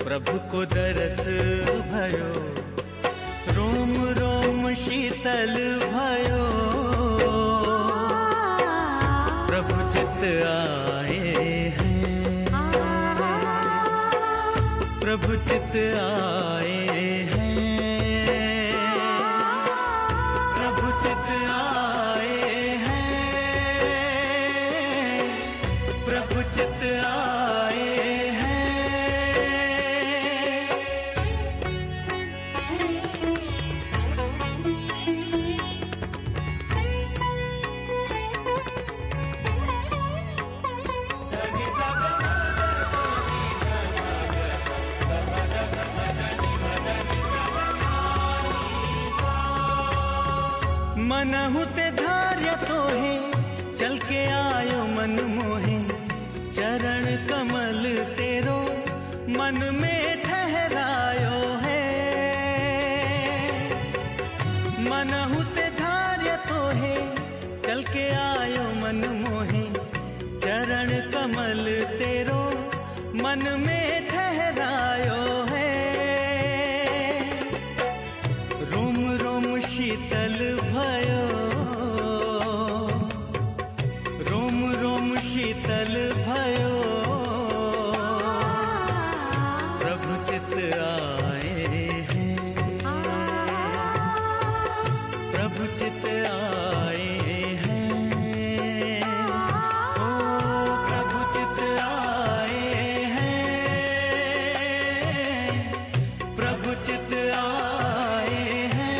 प्रभु को दरस भयो, रोम रोम शीतल भयो, प्रभु चित आए हैं, प्रभु चित आए हैं, प्रभु चित आए हैं, प्रभु चित आए हैं। मनहु ते धार्य तो है, चल के आयो मन मोहे, चरण कमल तेरो मन में ठहरायो है। मनहु ते धार्य तो है, चल के आयो मन मोहे, चरण कमल तेरो मन में ठहरायो है। रोम रोम शीतल भयो, रोम रोम शीतल भयो, प्रभु चित आए हैं, प्रभु चित आए हैं, ओ प्रभु चित आए हैं, प्रभु चित आए हैं।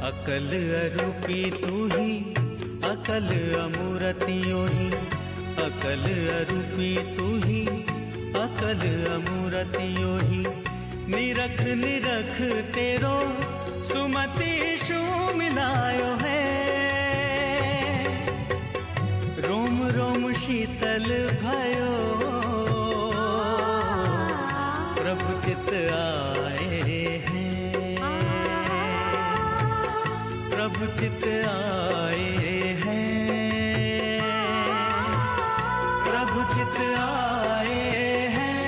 अकल अरूपी तू ही, अकल अमूर्तियों ही, अकल अरूपी तू ही, अकल अमूर्तियों ही, निरख निरख तेरो सुमति शू मिलायो है। रोम रोम शीतल भयो, प्रभु चित आए हैं, प्रभु चित आए हैं, प्रभु चित आए हैं,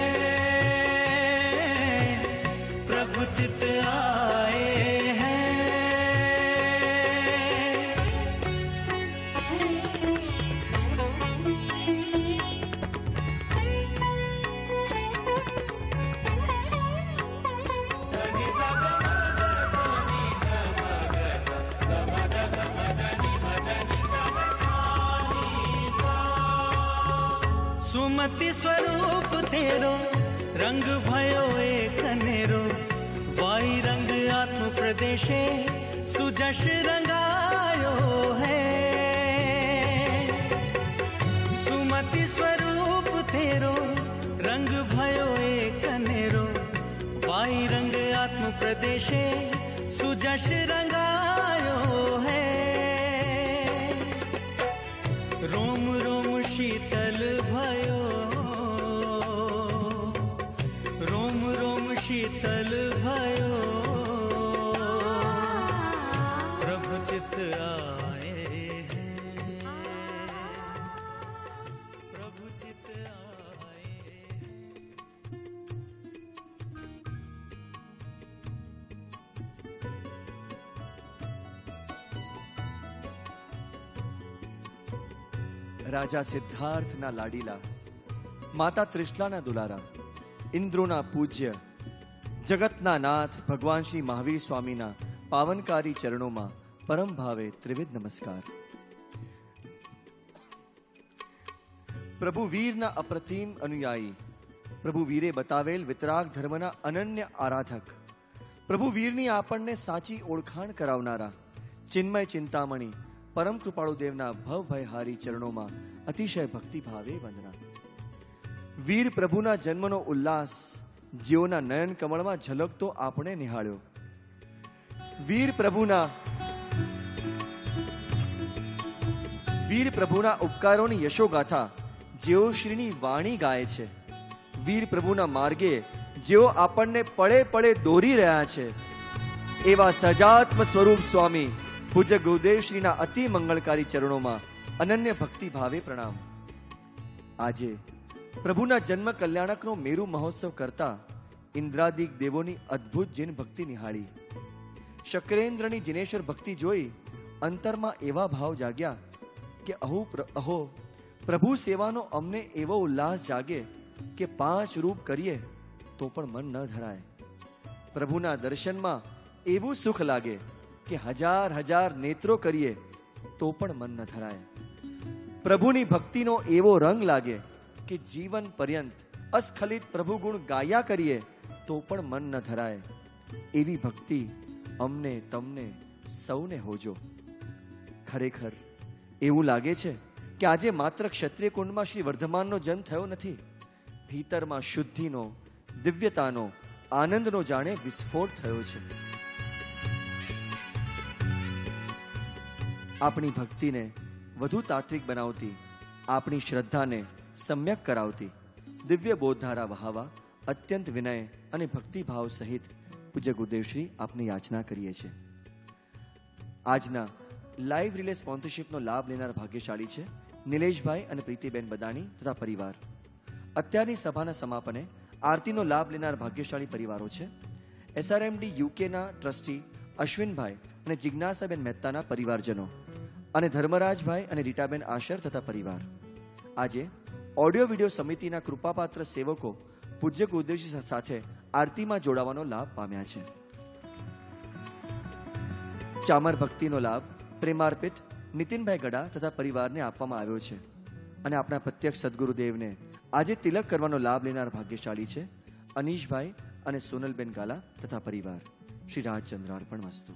प्रभु चित आए हैं। सुमति स्वरूप तेरो रंग भयो एक नेरो, वाई रंग आत्म प्रदेशे सुजश रंगायो है। सुमति स्वरूप तेरो रंग भयो एक नेरो, वाई रंग आत्म प्रदेशे सुजश रंगायो है। रोम रोम शीतल भयो, रोम रोम शीतल भयो, प्रभु चित आए हैं, प्रभु चित आए हैं। રાજા સિદ્ધાર્થના લાડીલા, માતા ત્રિશલાના દુલારા, ઇન્દ્રોના પૂજ્ય, જગતના નાથ ભગવાન શ્રી મહાવીર સ્વામીના પાવનકારી ચરણોમાં પરમ ભાવે ત્રિવિધ નમસ્કાર. પ્રભુ વીરના અપ્રતિમ અનુયાયી, પ્રભુ વીરે બતાવેલ વિતરાગ ધર્મના અનન્ય આરાધક, પ્રભુ વીરની આપણને સાચી ઓળખાણ કરાવનારા ચિન્મય ચિંતામણી પરમ કૃપાળુ દેવના ભવભયહારી ચરણોમાં અતિશય ભક્તિ ભાવે વંદના. વીર પ્રભુના જન્મનો ઉલ્લાસ જેઓના નયન કમળમાં ઝલકતો આપણે નિહાળ્યો. વીર પ્રભુના વીર પ્રભુના ઉપકારોની યશોગાથા જેઓ શ્રીની વાણી ગાય છે, વીર પ્રભુના માર્ગે જેઓ આપણને પળે પળે દોરી રહ્યા છે, એવા સજાત્મ સ્વરૂપ સ્વામી પૂજ્ય ગુરુદેવ શ્રીના અતિ મંગળકારી ચરણોમાં અનન્ય ભક્તિ ભાવે પ્રણામ. આજે પ્રભુના જન્મ કલ્યાણકનો મેરુ મહોત્સવ કરતા ઇન્દ્રાદિક દેવોની અદ્ભુત જીન ભક્તિ નિહાળી. શક્રેન્દ્રની જીનેશ્વર ભક્તિ જોઈ અંતરમાં એવા ભાવ જાગ્યા કે અહો પ્રભુ સેવાનો અમને એવો ઉલ્લાસ જાગે કે 5 રૂપ કરીએ તો પણ મન ન ધરાય. પ્રભુના દર્શનમાં એવું સુખ લાગે કે હજાર નેત્રો કરીએ તો પણ મન ન ધરાય. પ્રભુની ભક્તિનો એવો રંગ લાગે કે જીવન પર્યંત અસ્ખલિત પ્રભુ ગુણ ગાયા કરીએ તો પણ મન ન ધરાય. એવી ભક્તિ અમને તમને સૌને હોજો. ખરેખર એવું લાગે છે કે આજે માત્ર ક્ષત્રિય કુંડમાં શ્રી વર્ધમાનનો જન્મ થયો નથી. ભીતરમાં શુદ્ધિનો, દિવ્યતાનો, આનંદનો જાણે વિસ્ફોટ થયો છે. આપણી ભક્તિને વધુ તાત્વિક બનાવતી, આપણી શ્રદ્ધાને સમ્યક કરાવતી દિવ્ય બોધધારા વહાવા અત્યંત વિનય અને ભક્તિભાવ સહિત પૂજ્ય ગુરુદેવશ્રી આપને યાચના કરીએ છીએ. આજના લાઈવ રિલે સ્પોન્સરશિપનો લાભ લેનાર ભાગ્યશાળી છે નિલેશભાઈ અને પ્રીતિબેન બદાની તથા પરિવાર. અત્યારની સભાના સમાપને આરતીનો લાભ લેનાર ભાગ્યશાળી પરિવારો છે SRMD યુકેના ટ્રસ્ટી અશ્વિનભાઈ અને જિજ્ઞાસાબેન મહેતાના પરિવારજનો અને ધર્મરાજભાઈ અને રીટાબેન આશર તથા પરિવાર. આજે ઓડિયો વિડિયો સમિતિના કૃપાપાત્ર સેવકો પૂજ્ય ગુરુદેવજી સાથે આરતીમાં જોડાવાનો લાભ પામ્યા છે. ચામર ભક્તિનો લાભ પ્રેમાર્પિત નીતિનભાઈ ગડા તથા પરિવારને આપવામાં આવ્યો છે અને આપણા પ્રત્યક્ષ સદગુરુદેવને આજે તિલક કરવાનો લાભ લેનાર ભાગ્યશાળી છે અનીશભાઈ અને સોનલબેન ગાલા તથા પરિવાર. શ્રી રાજચંદ્રાર્પણ વસ્તુ.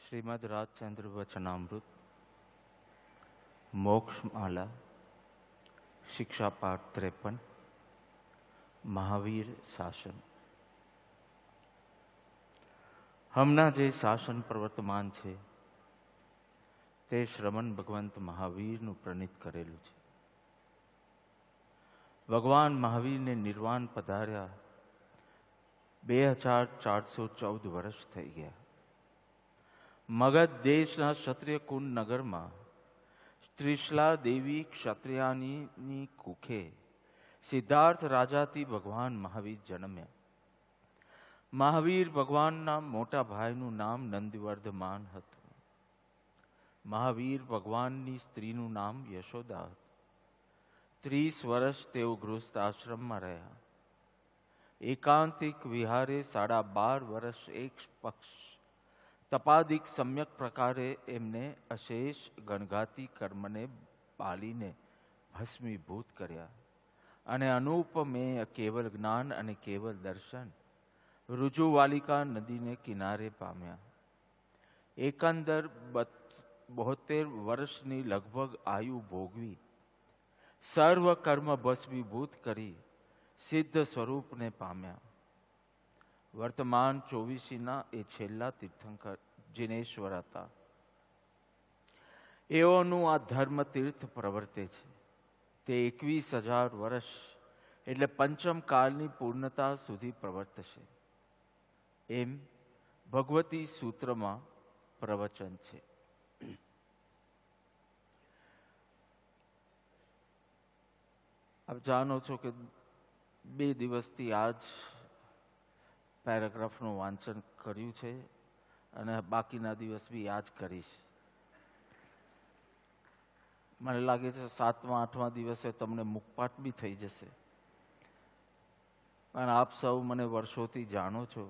श्रीमद् राजचंद्र वचनामृत मोक्षमाला શિક્ષા પાઠ 53 મહાવીર શાસન. હમણાં જે શાસન પ્રવર્તમાન છે તે શ્રમણ ભગવંત મહાવીરનું પ્રણીત કરેલું છે. ભગવાન મહાવીરને નિર્વાણ પધાર્યા 2414 વર્ષ થઈ ગયા. મગધ દેશના ક્ષત્રિય કુંડ નગરમાં ત્રિશલા દેવી ક્ષત્રિયાની કુખે સિદ્ધાર્થ રાજાથી ભગવાન મહાવીર જન્મ્યા. મહાવીર ભગવાનના મોટા ભાઈનું નામ નંદિવર્ધમાન હતું. મહાવીર ભગવાનની સ્ત્રીનું નામ યશોદા હતું. 30 વર્ષ તેઓ ગૃહસ્થ આશ્રમમાં રહ્યા. એકાંતિક વિહારે 12.5 વર્ષ એક પક્ષ તપાદિક સમ્યક પ્રકારે એમને અશેષ ગણગાતી કર્મને પાલીને ભસ્મીભૂત કર્યા અને અનુપમેય કેવલ જ્ઞાન અને કેવલ દર્શન રુજુવાલિકા નદીને કિનારે પામ્યા. એકંદર 72 વર્ષની લગભગ આયુ ભોગવી સર્વ કર્મ ભસ્મીભૂત કરી સિદ્ધ સ્વરૂપને પામ્યા. વર્તમાન 24ના એ છેલ્લા તીર્થંકર જિનેશ્વર હતા. એઓનું આ ધર્મ તીર્થ પ્રવર્તે છે તે 21,000 વર્ષ એટલે પંચમ કાળની પૂર્ણતા સુધી પ્રવર્તશે એમ ભગવતી સૂત્રમાં પ્રવચન છે. આપ જાણો છો કે 2 દિવસથી આજ પેરેગ્રાફનું વાંચન કર્યું છે અને બાકીના દિવસ બી યાદ કરીશ. મને લાગે છે 7મા 8મા દિવસે તમને મુખપાઠ બી થઈ જશે. પણ આપ સૌ મને વર્ષોથી જાણો છો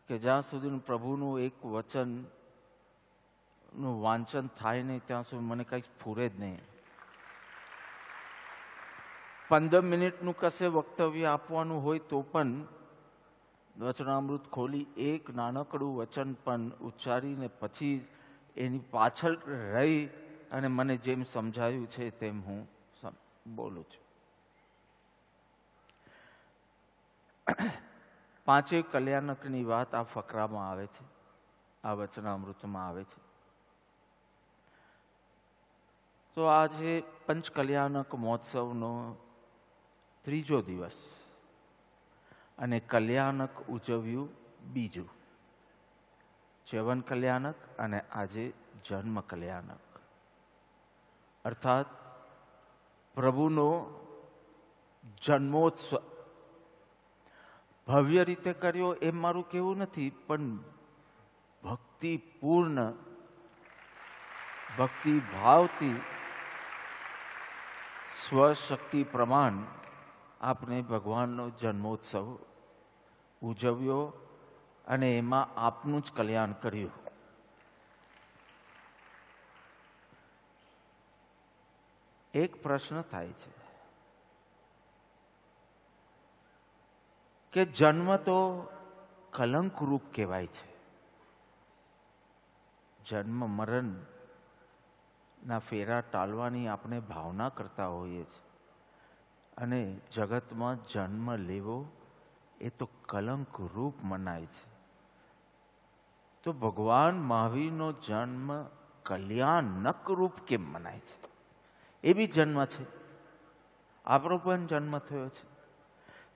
કે જ્યાં સુધી પ્રભુનું એક વચનનું વાંચન થાય નહીં ત્યાં સુધી મને કંઈ સ્ફુરે જ નહીં. 15 મિનિટનું કશે વક્તવ્ય આપવાનું હોય તો પણ વચનામૃત ખોલી એક નાનકડું વચન પણ ઉચ્ચારીને પછી એની પાછળ રહી અને મને જેમ સમજાયું છે તેમ હું બોલું છું. 5 કલ્યાણકની વાત આ ફકરામાં આવે છે, આ વચનામૃતમાં આવે છે. તો આજે પંચકલ્યાણક મહોત્સવનો 3જો દિવસ અને કલ્યાણક ઉજવ્યું બીજું. ચ્યવન કલ્યાણક અને આજે જન્મ કલ્યાણક અર્થાત પ્રભુનો જન્મોત્સવ ભવ્ય રીતે કર્યો એમ મારું કહેવું નથી, પણ ભક્તિપૂર્ણ ભક્તિભાવથી સ્વશક્તિ પ્રમાણ આપને ભગવાનનો જન્મોત્સવ ઉજવ્યો અને એમાં આપનું જ કલ્યાણ કર્યું. એક પ્રશ્ન થાય છે કે જન્મ તો કલંકરૂપ કહેવાય છે. જન્મ મરણ ના ફેરા ટાળવાની આપણે ભાવના કરતા હોઈએ છીએ અને જગતમાં જન્મ લેવો એ તો કલંક રૂપ મનાય છે. તો ભગવાન મહાવીરનો જન્મ કલ્યાણક રૂપ કેમ મનાય છે? એ બી જન્મ છે, આપણો પણ જન્મ થયો છે.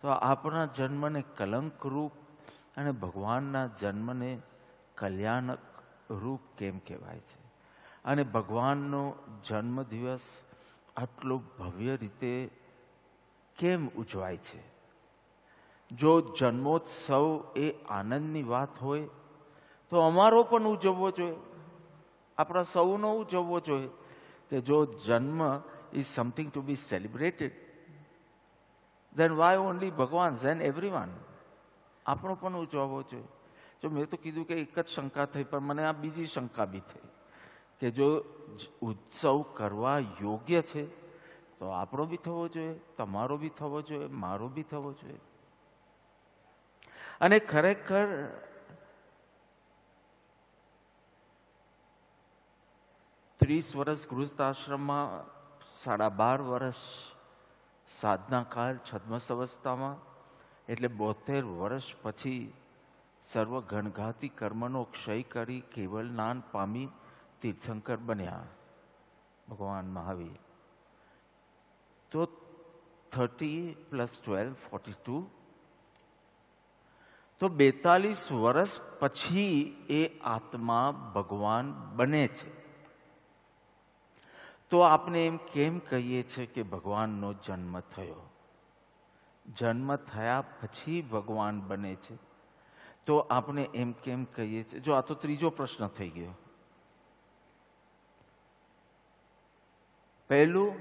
તો આપણા જન્મને કલંક રૂપ અને ભગવાનના જન્મને કલ્યાણક રૂપ કેમ કહેવાય છે? અને ભગવાનનો જન્મદિવસ આટલો ભવ્ય રીતે કેમ ઉજવાય છે? જો જન્મોત્સવ એ આનંદની વાત હોય તો અમારો પણ ઉજવવો જોઈએ, આપણા સૌનો ઉજવવો જોઈએ. કે જો જન્મ is something to be celebrated, then why only ભગવાન, then everyone? આપણો પણ ઉજવવો જોઈએ. જો મેં તો કીધું કે એક જ શંકા થઈ, પણ મને આ બીજી શંકા બી થઈ કે જો ઉત્સવ કરવા યોગ્ય છે તો આપણો બી થવો જોઈએ, તમારો બી થવો જોઈએ, મારો બી થવો જોઈએ. અને ખરેખર ત્રીસ વર્ષ ગૃહસ્થ આશ્રમમાં 12.5 વર્ષ સાધનાકાળ છદ્મસ અવસ્થામાં એટલે 72 વર્ષ પછી સર્વ ગણઘાતી કર્મનો ક્ષય કરી કેવલ જ્ઞાન પામી તીર્થંકર બન્યા ભગવાન મહાવીર. તો 30 + 12 42, તો 42 વર્ષ પછી એ આત્મા ભગવાન બને છે. તો આપણે એમ કેમ કહીએ છીએ કે ભગવાનનો જન્મ થયો? જન્મ થયા પછી ભગવાન બને છે તો આપણે એમ કેમ કહીએ છીએ? જો આ તો ત્રીજો પ્રશ્ન થઈ ગયો. પહેલું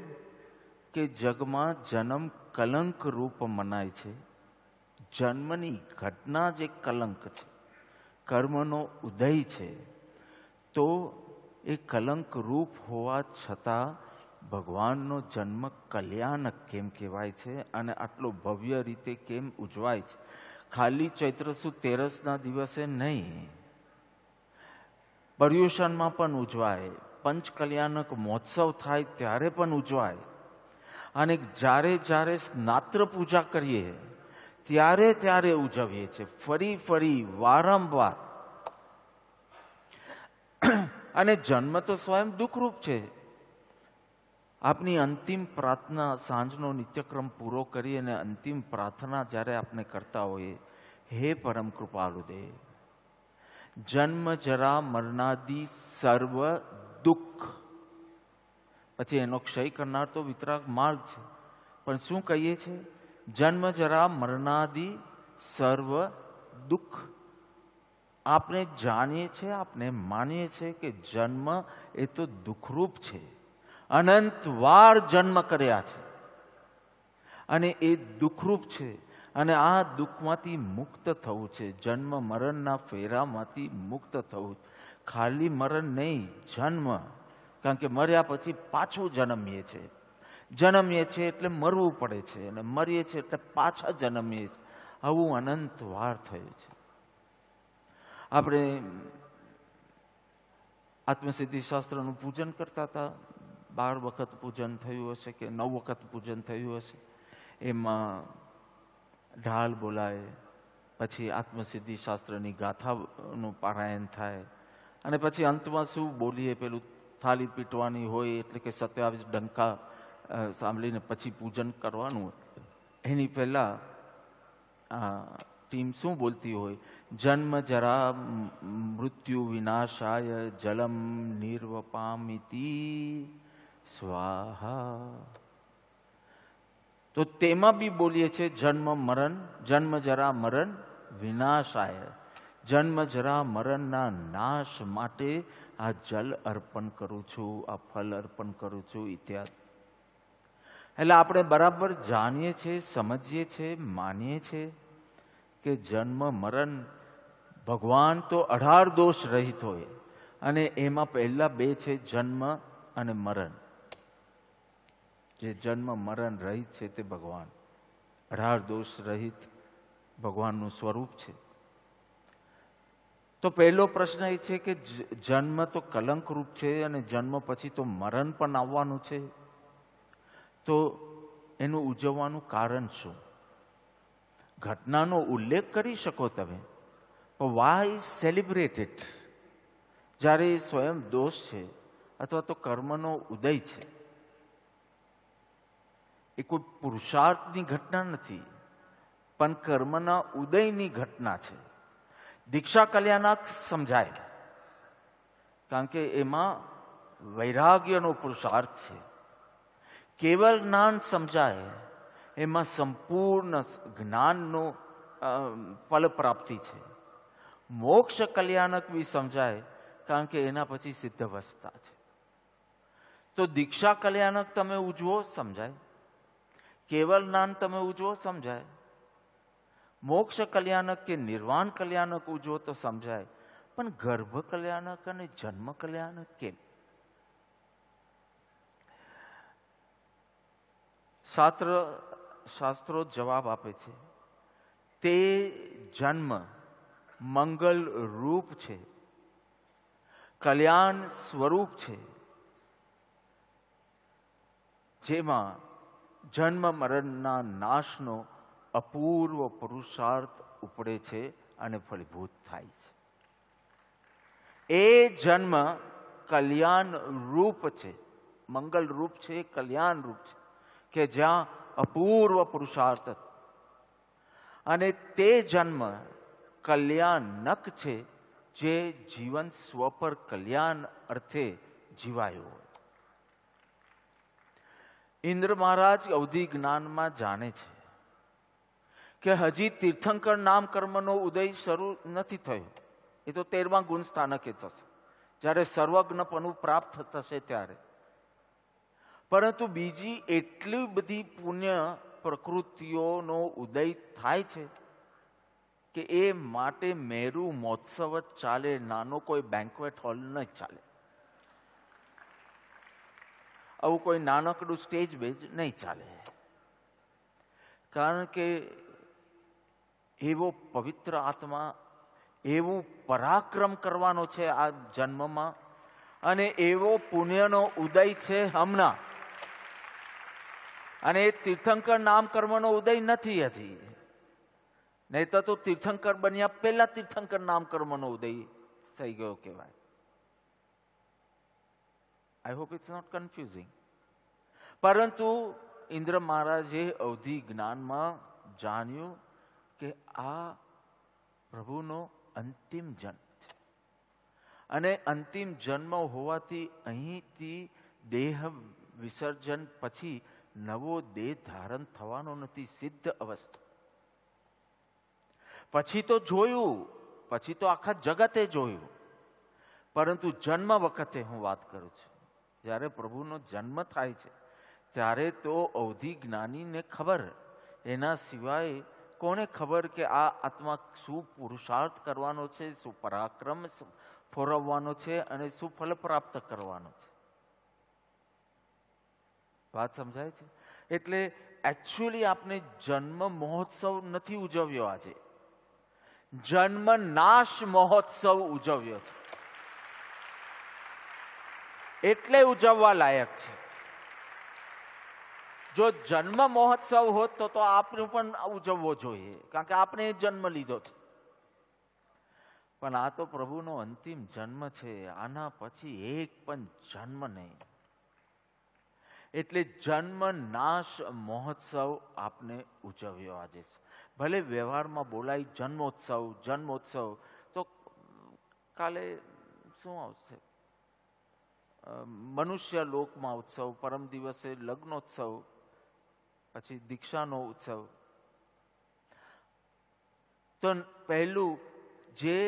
કે જગમાં જન્મ કલંક રૂપ મનાય છે. જન્મની ઘટના જે કલંક છે, કર્મનો ઉદય છે, તો એ કલંક રૂપ હોવા છતાં ભગવાનનો જન્મ કલ્યાણક કેમ કહેવાય છે અને આટલો ભવ્ય રીતે કેમ ઉજવાય છે? ખાલી ચૈત્ર સુદ 13ના દિવસે નહીં, પર્યુષણમાં પણ ઉજવાય, પંચ કલ્યાણક મહોત્સવ થાય ત્યારે પણ ઉજવાય. અને જ્યારે જ્યારે સ્નાત્ર પૂજા કરીએ ત્યારે ત્યારે ઉજવીએ છીએ, ફરી ફરી વારંવાર. અને જન્મ તો સ્વયં દુઃખરૂપ છે. આપની અંતિમ પ્રાર્થના, સાંજનો નિત્યક્રમ પૂરો કરી અને અંતિમ પ્રાર્થના જ્યારે આપણે કરતા હોઈએ, હે પરમ કૃપાળુ દેવ, જન્મ જરા મરણાદિ સર્વ દુઃખ, પછી એનો ક્ષય કરનાર તો વિતરાગ માર્ગ છે, પણ શું કહીએ છીએ? જન્મ જરા મરણાદિ સર્વ દુઃખ. આપણે જાણીએ છીએ, આપણે માનીએ છીએ કે જન્મ એ તો દુઃખરૂપ છે. અનંત વાર જન્મ કર્યા છે અને એ દુઃખરૂપ છે. અને આ દુઃખમાંથી મુક્ત થવું છે, જન્મ મરણના ફેરામાંથી મુક્ત થવું. ખાલી મરણ નહીં, જન્મ. કારણ કે મર્યા પછી પાછું જન્મીએ છીએ, જન્મીએ છીએ એટલે મરવું પડે છે, અને મરીએ છીએ એટલે પાછા જન્મીએ છીએ. આવું અનંત વાર થયું છે. આપણે આત્મસિદ્ધિ શાસ્ત્રનું પૂજન કરતા હતા. 12 વખત પૂજન થયું હશે કે 9 વખત પૂજન થયું હશે. એમાં ઢાલ બોલાય, પછી આત્મસિદ્ધિ શાસ્ત્રની ગાથાનું પારાયણ થાય, અને પછી અંતમાં શું બોલીએ? પેલું થાળી પીટવાની હોય, એટલે કે 27 ડંકા સાંભળીને પછી પૂજન કરવાનું. એની પહેલા ટીમ શું બોલતી હોય? જન્મ જરા મૃત્યુ વિનાશાય જલમ નિર્વપામિતિ સ્વાહા. તો તેમાં બી બોલીએ છીએ જન્મ મરણ, જન્મ જરા મરણ વિનાશાય. જન્મ જરા મરણના નાશ માટે આ જલ અર્પણ કરું છું, આ ફલ અર્પણ કરું છું ઇત્યાદિ. એટલે આપણે બરાબર જાણીએ છીએ, સમજીએ છીએ, માનીએ છીએ કે જન્મ મરણ, ભગવાન તો 18 દોષ રહિત હોય, અને એમાં પહેલા 2 છે જન્મ અને મરણ. જે જન્મ મરણ રહિત છે તે ભગવાન, 18 દોષ રહિત ભગવાનનું સ્વરૂપ છે. તો પહેલો પ્રશ્ન એ છે કે જન્મ તો કલંકરૂપ છે અને જન્મ પછી તો મરણ પણ આવવાનું છે, તો એનું ઉજવવાનું કારણ શું? ઘટનાનો ઉલ્લેખ કરી શકો તમે, પણ વાય સેલિબ્રેટ ઇટ? જ્યારે એ સ્વયં દોષ છે અથવા તો કર્મનો ઉદય છે. એ કોઈ પુરુષાર્થની ઘટના નથી, પણ કર્મના ઉદયની ઘટના છે. દીક્ષા કલ્યાણક સમજાય, કારણ કે એમાં વૈરાગ્યનો પુરુષાર્થ છે. કેવલ જ્ઞાન સમજાય, એમાં સંપૂર્ણ જ્ઞાનનો ફલ પ્રાપ્તિ છે. મોક્ષ કલ્યાણક બી સમજાય, કારણ કે એના પછી સિદ્ધ અવસ્થા છે. તો દીક્ષા કલ્યાણક તમે ઉજવો સમજાય, કેવલ જ્ઞાન તમે ઉજવો સમજાય, મોક્ષ કલ્યાણક કે નિર્વાણ કલ્યાણક ઉજવો તો સમજાય, પણ ગર્ભ કલ્યાણક અને જન્મ કલ્યાણક કેમ? શાસ્ત્રો જવાબ આપે છે, તે જન્મ મંગલ રૂપ છે, કલ્યાણ સ્વરૂપ છે, જેમાં જન્મ મરણના નાશનો અપૂર્વ પુરુષાર્થ ઉપડે છે અને ફળીભૂત થાય છે. એ જન્મ કલ્યાણ રૂપ છે, મંગલ રૂપ છે, કલ્યાણ રૂપ છે, કે જ્યાં અપૂર્વ પુરુષાર્થ અને તે જન્મ કલ્યાણક છે, જે જીવન સ્વ પર કલ્યાણ અર્થે જીવાયું હોય. ઇન્દ્ર મહારાજ અવધિ જ્ઞાનમાં જાણે છે કે હજી તીર્થંકર નામ કર્મનો ઉદય શરૂ નથી થયો. એ તો 13મા ગુણ સ્થાનકે થશે, જ્યારે સર્વજ્ઞપણું પ્રાપ્ત થશે ત્યારે. પરંતુ બીજી એટલી બધી પુણ્ય પ્રકૃતિઓનો ઉદય થાય છે કે એ માટે મેરુ મહોત્સવ જ ચાલે, નાનો કોઈ બેન્ક્વેટ હોલ ન ચાલે, આવું કોઈ નાનકડું સ્ટેજ બેજ નહીં ચાલે. કારણ કે એવો પવિત્ર આત્મા, એવું પરાક્રમ કરવાનો છે આ જન્મમાં, અને એવો પુણ્યનો ઉદય છે હમણાં. અને એ તીર્થંકર નામ કર્મનો ઉદય નથી હજી, નહીં તો તીર્થંકર બન્યા પહેલા તીર્થંકર નામ કર્મનો ઉદય થઈ ગયો કહેવાય. I hope it's not confusing. પરંતુ ઇન્દ્ર મહારાજે અવધિ જ્ઞાનમાં જાણ્યું કે આ પ્રભુનો અંતિમ જન્મ છે, અને અંતિમ જન્મ હોવાથી અહીંથી દેહ વિસર્જન પછી નવો દેહ ધારણ થવાનો નથી, સિદ્ધ અવસ્થા. પછી તો જોયું, પછી તો આખા જગતે જોયું, પરંતુ જન્મ વખતે હું વાત કરું છું, જ્યારે પ્રભુનો જન્મ થાય છે ત્યારે તો અવધિ જ્ઞાનીને ખબર, એના સિવાય કોને ખબર કે આ આત્મા શું પુરુષાર્થ કરવાનો છે, શું પરાક્રમ ફોરવવાનો છે અને શું ફલ પ્રાપ્ત કરવાનો છે. વાત સમજાય છે? એટલે એકચ્યુઅલી આપણે જન્મ મહોત્સવ નથી ઉજવ્યો, આજે જન્મ નાશ મહોત્સવ ઉજવ્યો છે. એટલે ઉજવવા લાયક છે. જો જન્મ મહોત્સવ હોત તો આપણે પણ ઉજવવો જોઈએ, કારણ કે આપણે જન્મ લીધો છે. પણ આ તો પ્રભુનો અંતિમ જન્મ છે, આના પછી એક પણ જન્મ નહીં. એટલે જન્મ નાશ મહોત્સવ આપને ઉજવ્યો આજે. ભલે વ્યવહારમાં બોલાય જન્મોત્સવ જન્મોત્સવ, તો કાલે શું આવશે? મનુષ્ય લોકમાં ઉત્સવ, પરમ દિવસે લગ્નોત્સવ, પછી દીક્ષાનો ઉત્સવ. તો પહેલું જે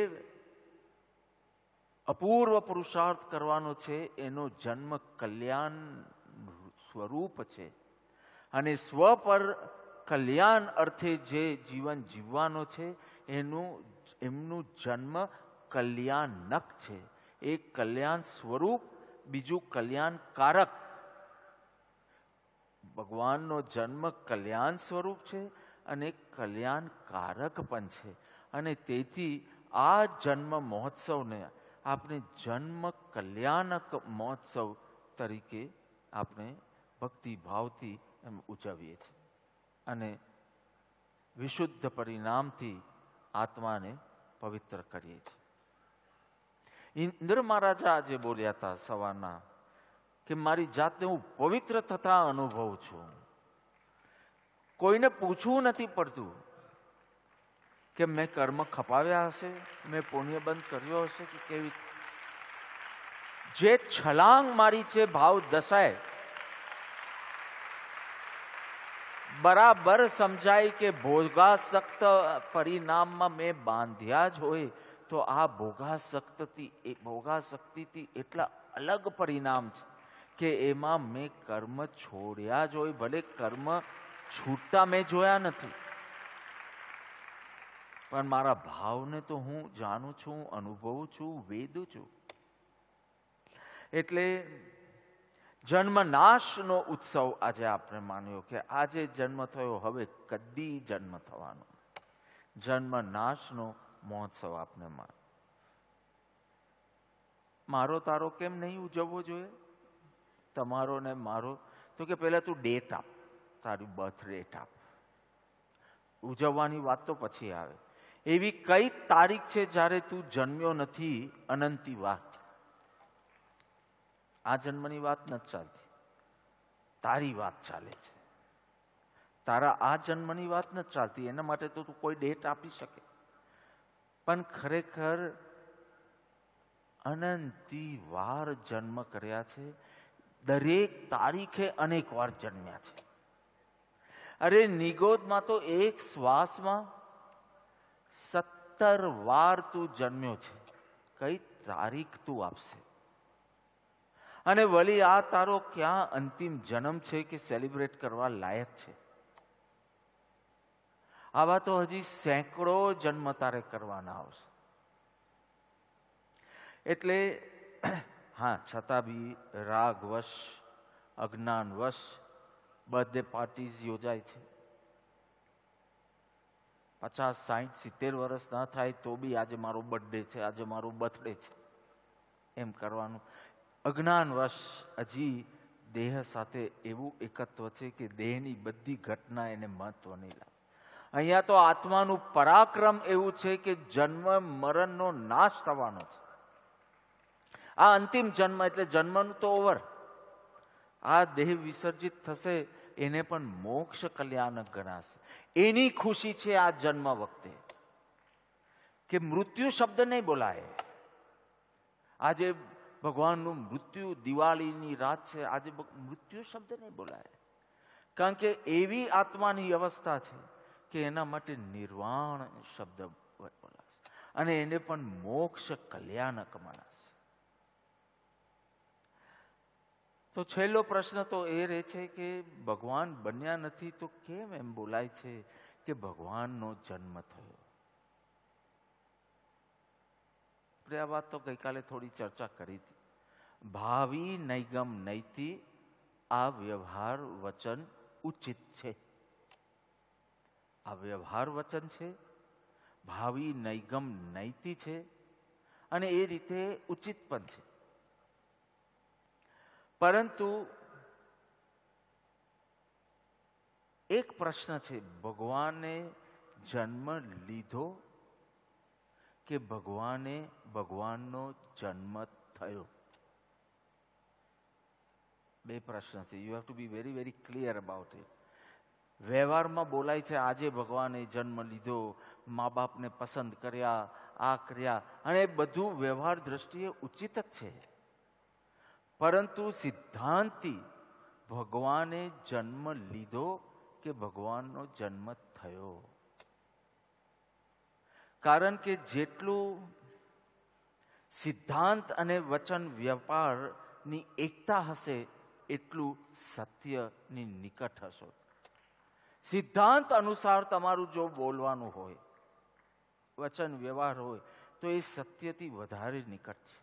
અપૂર્વ પુરુષાર્થ કરવાનો છે એનો જન્મ કલ્યાણ સ્વરૂપ છે, અને સ્વ પર કલ્યાણ અર્થે જે જીવન જીવવાનો છે એમનું જન્મ કલ્યાણક છે. એક કલ્યાણ સ્વરૂપ, બીજું કલ્યાણકારક. ભગવાનનો જન્મ કલ્યાણ સ્વરૂપ છે અને કલ્યાણકારક પણ છે. અને તેથી આ જન્મ મહોત્સવને આપણે જન્મ કલ્યાણક મહોત્સવ તરીકે આપણે ભક્તિભાવથી એમ ઉજવીએ છીએ, અને વિશુદ્ધ પરિણામથી આત્માને પવિત્ર કરીએ છીએ. ઇન્દ્ર મહારાજા આજે બોલ્યા હતા સવારના કે મારી જાતને હું પવિત્ર થતા અનુભવું છું. કોઈને પૂછવું નથી પડતું કે મેં કર્મ ખપાવ્યા હશે, મેં પુણ્ય બંધ કર્યો હશે કે કેવી. જે છલાંગ મારી છે ભાવ દશાએ, બરાબર સમજાય કે ભોગાસક્ત પરિણામમાં મેં બાંધ્યા જ હોય તો આ ભોગાશક્તિથી એટલા અલગ પરિણામ છે કે એમાં મેં કર્મ છોડ્યા જ હોય. ભલે કર્મ છૂટતા મેં જોયા નથી, પણ મારા ભાવને તો હું જાણું છું, અનુભવું છું, વેદું છું. એટલે જન્મ નાશનો ઉત્સવ આજે આપણે માન્યો કે આજે જન્મ થયો, હવે કદી જન્મ થવાનો. જન્મ નાશનો મહોત્સવ આપને મારો તારો કેમ નહીં ઉજવવો જોઈએ? તમારો ને મારો તો કે પહેલા તું ડેટ આપ, તારી બર્થ ડેટ આપ. ઉજવવાની વાત તો પછી આવે. એવી કઈ તારીખ છે જ્યારે તું જન્મ્યો નથી? અનંતી વાત. આ જન્મની વાત નથી ચાલતી, તારી વાત ચાલે છે. તારા આ જન્મની વાત નથી ચાલતી, એના માટે તો તું કોઈ ડેટ આપી શકે, પણ ખરેખર અનંતી વાર જન્મ કર્યા છે. દરેક તારીખે અનેક વાર જન્મ્યા છે. અરે નિગોદમાં તો એક શ્વાસમાં 17 વાર તું જન્મ્યો છે. કઈ તારીખ તું આપશે? અને વળી આ તારો ક્યાં અંતિમ જન્મ છે કે સેલિબ્રેટ કરવા લાયક છે? આવા તો હજી સેંકડો જન્મ તારે કરવાના આવશે. એટલે હા, છતાં બી રાગવશ, અજ્ઞાનવશ બર્થડે પાર્ટીઝ યોજાય છે. 50, 60, 70 વર્ષ ના થાય તો બી આજે મારો બર્થડે છે, આજે મારો બર્થડે છે એમ કરવાનું. અજ્ઞાનવશ હજી દેહ સાથે એવું એકત્વ છે કે દેહની બધી ઘટના એને મહત્વ નહીં લાગે. અહીંયા તો આત્માનું પરાક્રમ એવું છે કે જન્મ મરણનો નાશ થવાનો છે. આ અંતિમ જન્મ એટલે જન્મનું તો ઓવર. આ દેહ વિસર્જિત થશે, એને પણ મોક્ષ કલ્યાણક ગણાશે. એની ખુશી છે આ જન્મ વખતે કે મૃત્યુ શબ્દ નહીં બોલાય. આજે ભગવાનનું મૃત્યુ, દિવાળીની રાત છે, આજે મૃત્યુ શબ્દ નહીં બોલાય. કારણ કે એવી આત્માની અવસ્થા છે કે એના માટે નિર્વાણ શબ્દ બોલાશે અને એને પણ મોક્ષ કલ્યાણક માનશે. તો છેલ્લો પ્રશ્ન તો એ રહે છે કે ભગવાન બન્યા નથી તો કેમ એમ બોલાય છે કે ભગવાનનો જન્મ થયો? આપણે આ વાત તો ગઈકાલે થોડી ચર્ચા કરી હતી. ભાવિ નૈગમ નૈતિ, આ વ્યવહાર વચન ઉચિત છે. આ વ્યવહાર વચન છે, ભાવિ નૈગમ નૈતિ છે અને એ રીતે ઉચિત પણ છે. પરંતુ એક પ્રશ્ન છે, ભગવાને જન્મ લીધો કે ભગવાનનો જન્મ થયો? બે પ્રશ્ન છે. You have to be very very clear about it. વ્યવહારમાં બોલાય છે આજે ભગવાને જન્મ લીધો, મા બાપને પસંદ કર્યા, આ કર્યા, અને બધું વ્યવહાર દ્રષ્ટિએ ઉચિત જ છે. પરંતુ સિદ્ધાંતિ ભગવાને જન્મ લીધો કે ભગવાનનો જન્મ થયો? કારણ કે જેટલું સિદ્ધાંત અને વચન વ્યાપારની એકતા હશે એટલું સત્યની નિકટ હશો. સિદ્ધાંત અનુસાર તમારું જો બોલવાનું હોય, વચન વ્યવહાર હોય, તો એ સત્યથી વધારે નિકટ છે.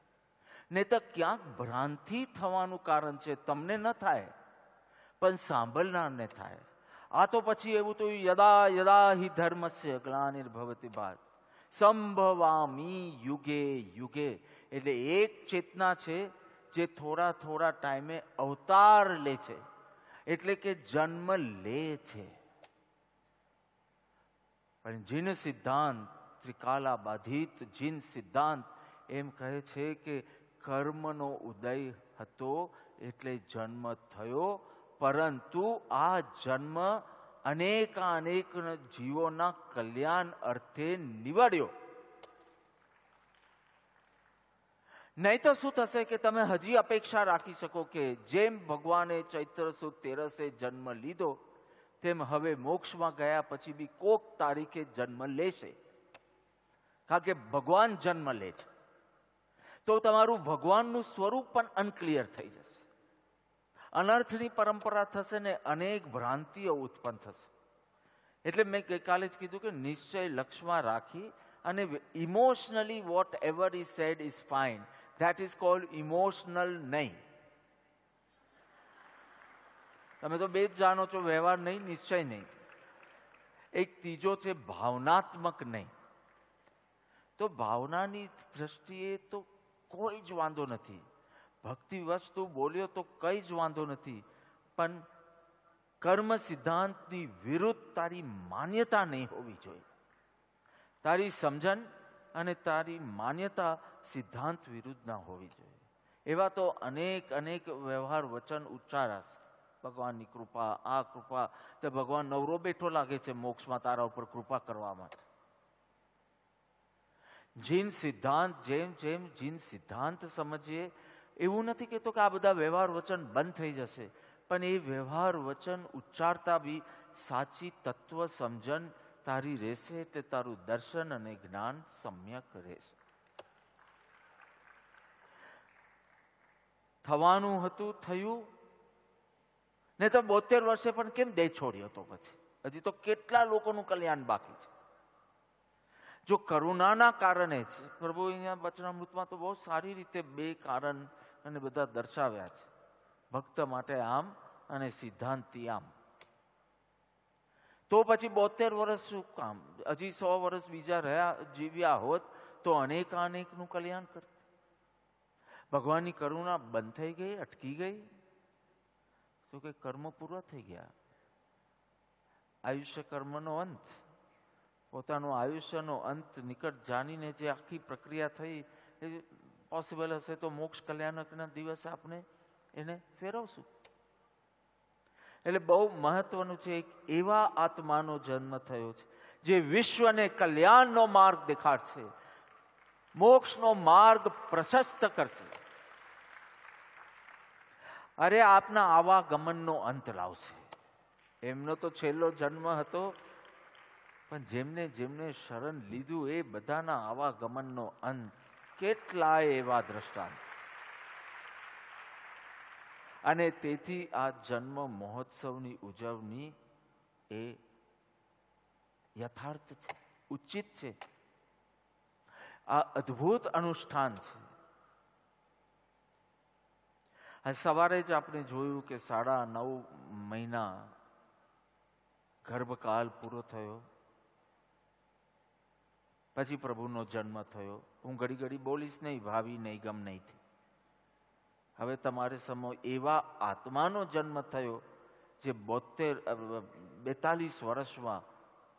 નહીં તો ક્યાંક ભ્રાંતિ થવાનું કારણ છે. તમને ન થાય પણ સાંભળનારને થાય. આ તો પછી એવું તો યદા યદા હિ ધર્મસ્ય ગ્લાનિર્ભવતિ ભારત સંભવામી યુગે યુગે. એટલે એક ચેતના છે જે થોડા થોડા ટાઈમે અવતાર લે છે, એટલે કે જન્મ લે છે. પણ જીન સિદ્ધાંત, ત્રિકાલા બાધિત જીન સિદ્ધાંત એમ કહે છે કે કર્મનો ઉદય હતો એટલે જન્મ થયો, પરંતુ આ જન્મ અનેક જીવોના કલ્યાણ અર્થે નીવડ્યો. નહીં તો શું થશે કે તમે હજી અપેક્ષા રાખી શકો કે જેમ ભગવાને ચૈત્ર સુદ 13 જન્મ લીધો તેમ હવે મોક્ષમાં ગયા પછી બી કોક તારીખે જન્મ લેશે. કારણ કે ભગવાન જન્મ લે છે તો તમારું ભગવાનનું સ્વરૂપ પણ અનક્લિયર થઈ જશે. અનર્થની પરંપરા થશે ને અનેક ભ્રાંતિઓ ઉત્પન્ન થશે. એટલે મેં ગઈકાલે જ કીધું કે નિશ્ચય લક્ષમાં રાખી અને emotionally whatever is said is fine. That is called emotional નહીં. તમે તો બે જ જાણો છો, વ્યવહાર નહીં, નિશ્ચય નહીં. એક ત્રીજો છે ભાવનાત્મક નહીં. તો ભાવનાની દ્રષ્ટિએ તો કોઈ જ વાંધો નથી. ભક્તિ વસ્તુ બોલ્યો તો કઈ જ વાંધો નથી. પણ કર્મ સિદ્ધાંતની વિરુદ્ધ તારી માન્યતા નહીં હોવી જોઈએ. તારી સમજણ અને તારી માન્યતા સિદ્ધાંત વિરુદ્ધ ના હોવી જોઈએ. એવા તો અનેક અનેક વ્યવહાર વચન ઉચ્ચારાશ. ભગવાનની કૃપા, આ કૃપા, તો ભગવાન નવરો બેઠો લાગે છે મોક્ષમાં તારા ઉપર કૃપા કરવા માટે. જીન સિદ્ધાંત જેમ જેમ જીન સિદ્ધાંત સમજીએ, એવું નથી કહેતો કે આ બધા વ્યવહાર વચન બંધ થઈ જશે, પણ એ વ્યવહાર વચન ઉચ્ચારતા બી સાચી તત્વ સમજણ તારી રહેશે, એટલે તારું દર્શન અને જ્ઞાન સમ્યક રહેશે. થવાનું હતું થયું, ને તો 72 વર્ષે પણ કેમ દેહ છોડ્યો હતો? પછી હજી તો કેટલા લોકોનું કલ્યાણ બાકી છે. જો કરુણાના કારણે જ, પ્રભુ અહીંયા વચનામૃતમાં તો બહુ સારી રીતે 2 કારણ અને બધા દર્શાવ્યા છે. ભક્ત માટે આમ અને સિદ્ધાંતિ આમ. તો પછી 72 વર્ષ શું કામ? હજી 100 વર્ષ બીજા જીવ્યા હોત તો અનેકનું કલ્યાણ કરત. ભગવાનની કરુણા બંધ થઈ ગઈ, અટકી ગઈ, તો કે કર્મ પૂરા થઈ ગયા. આયુષ્ય કર્મનો અંત. પોતાનું આયુષ્યનો અંત નિકટ જાણીને જે આખી પ્રક્રિયા થઈ, એ પોસિબલ હશે તો મોક્ષ કલ્યાણકના દિવસે આપણે એને ફેરવશું. એટલે બહુ મહત્વનું છે. એક એવા આત્માનો જન્મ થયો છે જે વિશ્વને કલ્યાણનો માર્ગ દેખાડશે, મોક્ષનો માર્ગ પ્રશસ્ત કરશે. અરે આપના આવાગમનનો અંત લાવશે. એમનો તો છેલ્લો જન્મ હતો, પણ જેમને જેમને શરણ લીધું એ બધાના આવાગમનનો અંત. કેટલાય એવા દ્રષ્ટાંત. અને તેથી આ જન્મ મહોત્સવની ઉજવણી એ યથાર્થ છે, ઉચિત છે. આ અદ્ભુત અનુષ્ઠાન છે. સવારે જ આપણે જોયું કે 9.5 મહિના ગર્ભકાળ પૂરો થયો, પછી પ્રભુનો જન્મ થયો. હું ઘડી ઘડી બોલીશ નહીં, ભાવિ નૈગમ નહીંથી. હવે તમારે સમો એવા આત્માનો જન્મ થયો જે 42 વર્ષમાં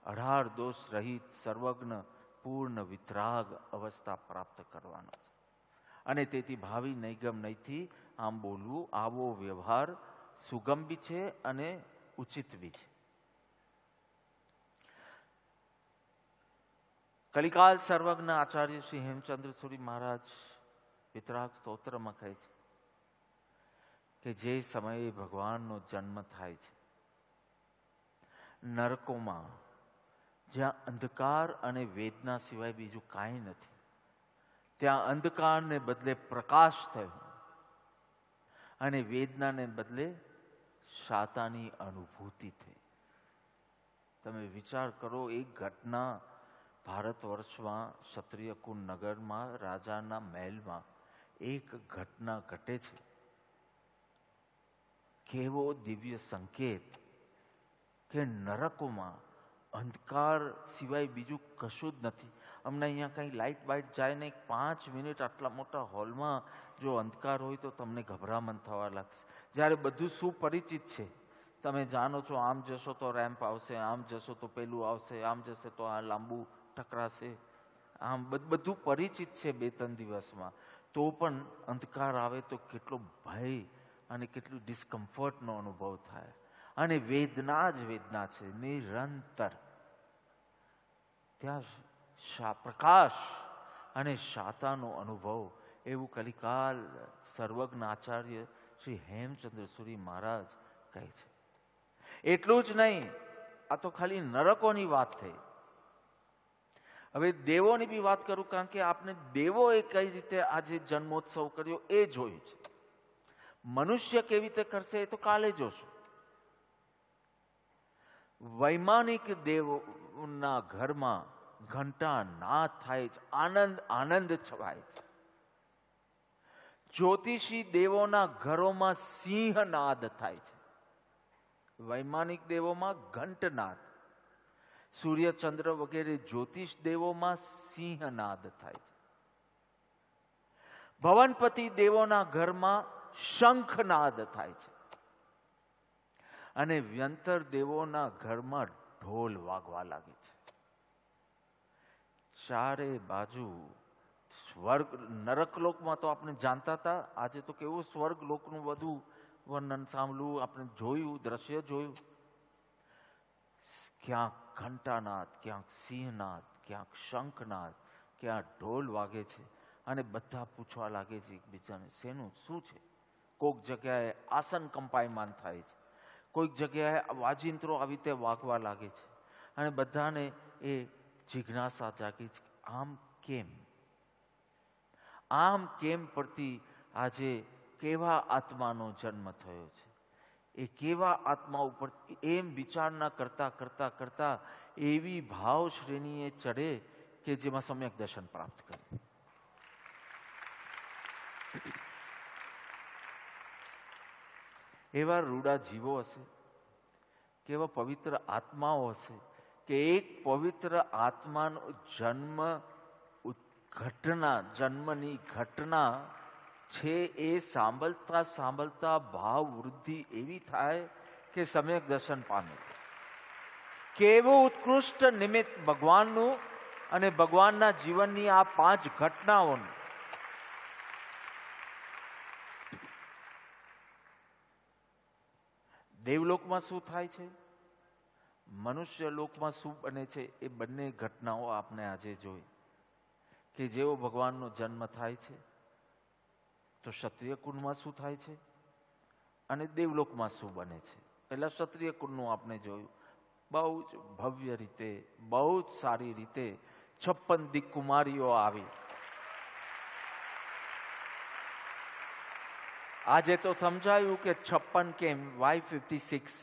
18 દોષ રહિત સર્વજ્ઞ પૂર્ણ વિતરાગ અવસ્થા પ્રાપ્ત કરવાનો છે. અને તેથી ભાવિ નૈગમ નહીંથી આમ બોલવું, આવો વ્યવહાર સુગમ બી છે અને ઉચિત બી છે. કલિકાલ સર્વજ્ઞ આચાર્ય શ્રી હેમચંદ્ર સુરી મહારાજ વિતરાગ સ્તોત્રમાં કહે છે કે જે સમયે ભગવાનનો જન્મ થાય છે, નરકોમાં જ્યાં અંધકાર અને વેદના સિવાય બીજું કાંઈ નથી, ત્યાં અંધકારને બદલે પ્રકાશ થયો અને વેદનાને બદલે શાતાની અનુભૂતિ થઈ. તમે વિચાર કરો, એક ઘટના ભારત વર્ષમાં ક્ષત્રિય કુલ નગરમાં રાજાના મહેલમાં એક ઘટના ઘટે છે. કેવો દિવ્ય સંકેત કે નરકોમાં અંધકાર સિવાય બીજું કશું જ નથી. અમને અહીંયા કંઈ લાઇટ બાઇટ જાય ને 5 મિનિટ આટલા મોટા હોલમાં જો અંધકાર હોય તો તમને ગભરામણ થવા લાગશે. જ્યારે બધું સુપરિચિત છે, તમે જાણો છો આમ જશો તો રેમ્પ આવશે, આમ જશો તો પેલું આવશે, આમ જશે તો આ લાંબુ ટકરાશે, આમ બધું પરિચિત છે 2-3 દિવસમાં. તો પણ અંધકાર આવે તો કેટલો ભય અને કેટલું ડિસ્કમ્ફર્ટનો અનુભવ થાય. અને વેદના જ વેદના છે નિરંતર. ત્યાં પ્રકાશ અને શાતાનો અનુભવ, એવું કલિકાલ સર્વજ્ઞ આચાર્ય શ્રી હેમચંદ્ર સુરી મહારાજ કહે છે. એટલું જ નહીં, આ તો ખાલી નરકોની વાત થઈ. હવે દેવોની બી વાત કરું, કારણ કે આપણે દેવોએ કઈ રીતે આજે જન્મોત્સવ કર્યો એ જોયું છે. મનુષ્ય કેવી રીતે કરશે એ તો કાલે જોશું. વૈમાનિક દેવોના ઘરમાં ઘંટા નાદ થાય છે, આનંદ આનંદ છવાય છે. જ્યોતિષી દેવોના ઘરોમાં સિંહનાદ થાય છે. વૈમાનિક દેવોમાં ઘંટનાદ, સૂર્ય ચંદ્ર વગેરે જ્યોતિષ દેવોમાં સિંહનાદ થાય છે. ભવનપતિ દેવોના ઘરમાં શંખનાદ થાય છે. અને વ્યંતર દેવોના ઘરમાં ઢોલ વાગવા લાગે છે. ચારે બાજુ સ્વર્ગ, નરકલોકમાં તો આપણે જાણતા હતા, આજે તો કેવું સ્વર્ગલોકનું બધું વર્ણન સાંભળ્યું, આપણે જોયું, દ્રશ્ય જોયું. ક્યાંક ઘંટાનાદ, ક્યાંક સિંહનાદ, ક્યાંક શંખનાદ, ક્યાંક ઢોલ વાગે છે. અને બધા પૂછવા લાગે છે એકબીજાને, શેનું શું છે? કોઈક જગ્યાએ આસન કંપાયમાન થાય છે, કોઈક જગ્યાએ વાજિંત્રો આવી રીતે વાગવા લાગે છે. અને બધાને એ જિજ્ઞાસા જાગી છે, આમ કેમ? આમ કેમ પરથી આજે કેવા આત્માનો જન્મ થયો છે? એ કેવા આત્મા ઉપર એમ વિચારણા કરતા કરતા કરતા એવી ભાવ શ્રેણીએ ચડે કે જેમાં સમ્યક દર્શન પ્રાપ્ત કરે. એવા રૂડા જીવો હશે, કેવા પવિત્ર આત્માઓ હશે કે એક પવિત્ર આત્માનો જન્મ ઘટના, જન્મની ઘટના છે એ સાંભળતા સાંભળતા ભાવ વૃદ્ધિ એવી થાય કે સમ્યક દર્શન પામે. કેવું ઉત્કૃષ્ટ નિમિત્ત ભગવાનનું અને ભગવાનના જીવનની આ 5 ઘટનાઓનું. દેવલોકમાં શું થાય છે, મનુષ્ય લોકમાં શું બને છે, એ બંને ઘટનાઓ આપણે આજે જોઈ. કે જેવો ભગવાનનો જન્મ થાય છે તો ક્ષત્રિય કુળમાં શું થાય છે અને દેવલોકમાં શું બને છે. પહેલા ક્ષત્રિય કુળનું આપણે જોયું, બહુ જ ભવ્ય રીતે, બહુ જ સારી રીતે 56 દિક્કુમારીઓ આવી. આજે તો સમજાયું કે 56 કેમ, વાય 56,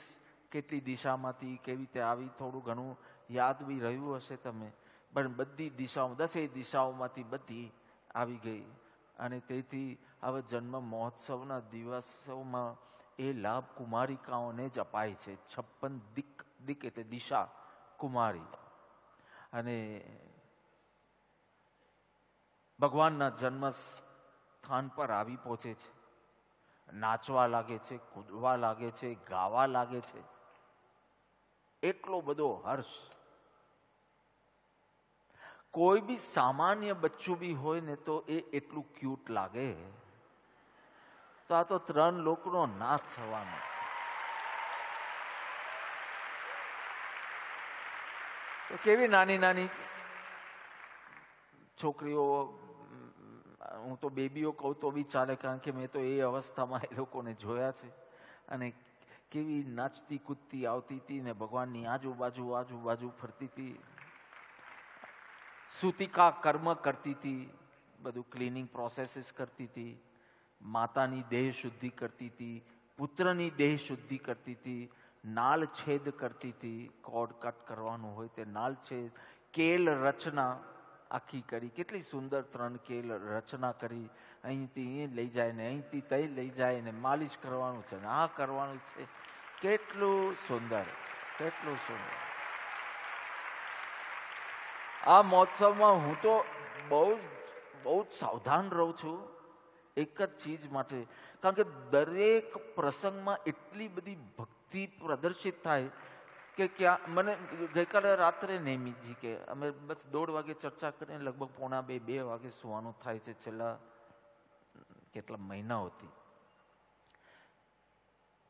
કેટલી દિશામાંથી કેવી રીતે આવી, થોડું ઘણું યાદ બી રહ્યું હશે તમે. પણ બધી દિશાઓ, 10 દિશાઓમાંથી બધી આવી ગઈ. અને તેથી હવે જન્મ મહોત્સવના દિવસોમાં એ લાભ કુમારિકાઓને જ અપાય છે. 56 દિક એટલે દિશા કુમારી. અને ભગવાનના જન્મ સ્થાન પર આવી પહોંચે છે, નાચવા લાગે છે, કૂદવા લાગે છે, ગાવા લાગે છે. એટલો બધો હર્ષ. કોઈ બી સામાન્ય બચ્ચું બી હોય ને તો એ એટલું ક્યુટ લાગે. તો આ તો 3 લોકનો નાશ થવાનો. તો કેવી નાની નાની છોકરીઓ, હું તો બેબીઓ કહું તો બી ચાલે, કારણ કે મેં તો એ અવસ્થામાં એ લોકોને જોયા છે. અને કેવી નાચતી કૂદતી આવતી હતી ને ભગવાનની આજુબાજુ ફરતી હતી. સૂતિકા કર્મ કરતી હતી, બધું ક્લિનિંગ પ્રોસેસીસ કરતી હતી. માતાની દેહ શુદ્ધિ કરતી હતી, પુત્રની દેહ શુદ્ધિ કરતી હતી, નાલ છેદ કરતી હતી. કોડ કટ કરવાનું હોય તે નાલ છેદ, કેલ રચના આખી કરી. કેટલી સુંદર 3 કેલ રચના કરી. અહીંથી અહીં લઈ જાય ને અહીંથી તઈ લઈ જાય ને માલિશ કરવાનું છે ને આ કરવાનું છે. કેટલું સુંદર, કેટલું સુંદર. આ મહોત્સવમાં હું તો બહુ જ સાવધાન રહું છું એક જ ચીજ માટે, કારણ કે દરેક પ્રસંગમાં એટલી બધી ભક્તિ પ્રદર્શિત થાય કે ક્યાં મને ગઈકાલે રાત્રે નેમીજી કે અમે બસ 1:30 વાગે ચર્ચા કરીને લગભગ 1:45-2 વાગે સુવાનું થાય છે છેલ્લા કેટલા મહિનાઓથી.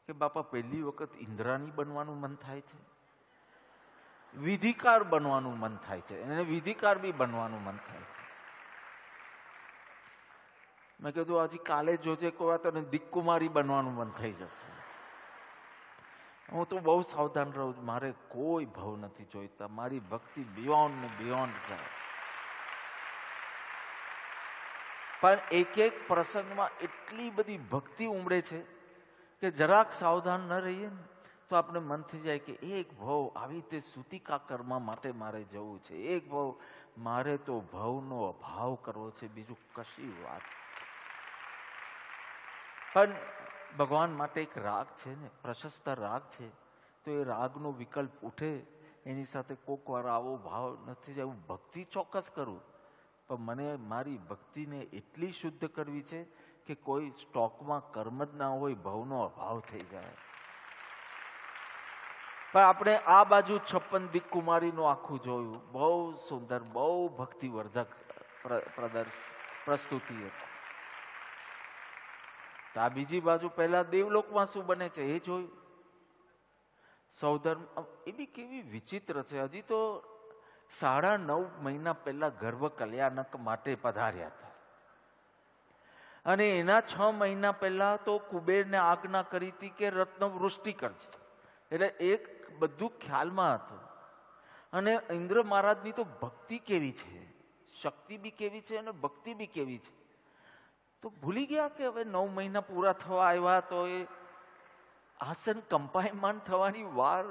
કે બાપા પહેલી વખત ઇન્દ્રાણી બનવાનું મન થાય છે, વિધિકાર બનવાનું મન થાય છે અને વિધિકાર બી બનવાનું મન થાય છે. મેં કીધું હજી કાલે જોજે કોઈ વાત અને દિક્કુમારી બનવાનું મન થઈ જશે. હું તો બહુ સાવધાન રહું છું. મારે કોઈ ભાવ નથી જોઈતા. મારી ભક્તિ બિયોન્ડ ને બિયોન્ડ જાય. પણ એક પ્રસંગમાં એટલી બધી ભક્તિ ઉમળે છે કે જરાક સાવધાન ન રહીએ ને તો આપણે મન થઈ જાય કે એક ભાવ આવી રીતે સૂતિકા કર્મ માટે મારે જવું છે, એક ભાવ મારે તો ભાવનો અભાવ કરવો છે, બીજું કશી વાત. પણ ભગવાન માટે એક રાગ છે ને, પ્રશસ્ત રાગ છે, તો એ રાગનો વિકલ્પ ઉઠે એની સાથે કોક વાર આવો ભાવ નથી જાય. હું ભક્તિ ચોક્કસ કરું, પણ મને મારી ભક્તિને એટલી શુદ્ધ કરવી છે કે કોઈ સ્ટોકમાં કર્મ જ ના હોય, ભાવનો અભાવ થઈ જાય. પણ આપણે આ બાજુ 56 દીક કુમારીનું આખું જોયું, બહુ સુંદર, બહુ ભક્તિવર્ધક પ્રસ્તુતિ હતી. તો આ બીજી બાજુ પહેલા દેવલોકમાં શું બને છે એ જોયું. સૌધર્મ એ બી કેવી વિચિત્ર છે. હજી તો 9.5 મહિના પહેલા ગર્ભ કલ્યાણક માટે પધાર્યા હતા અને એના 6 મહિના પહેલા તો કુબેરને આજ્ઞા કરી હતી કે રત્નવૃષ્ટિ કરજે. એટલે એક બધું ખ્યાલમાં હતું. અને ઇન્દ્ર મહારાજની તો ભક્તિ કેવી છે, શક્તિ બી કેવી છે અને ભક્તિ બી કેવી છે. તો ભૂલી ગયા કે હવે 9 મહિના પૂરા થવા આવ્યા તો એ આસન કંપાયમાન થવાની વાર.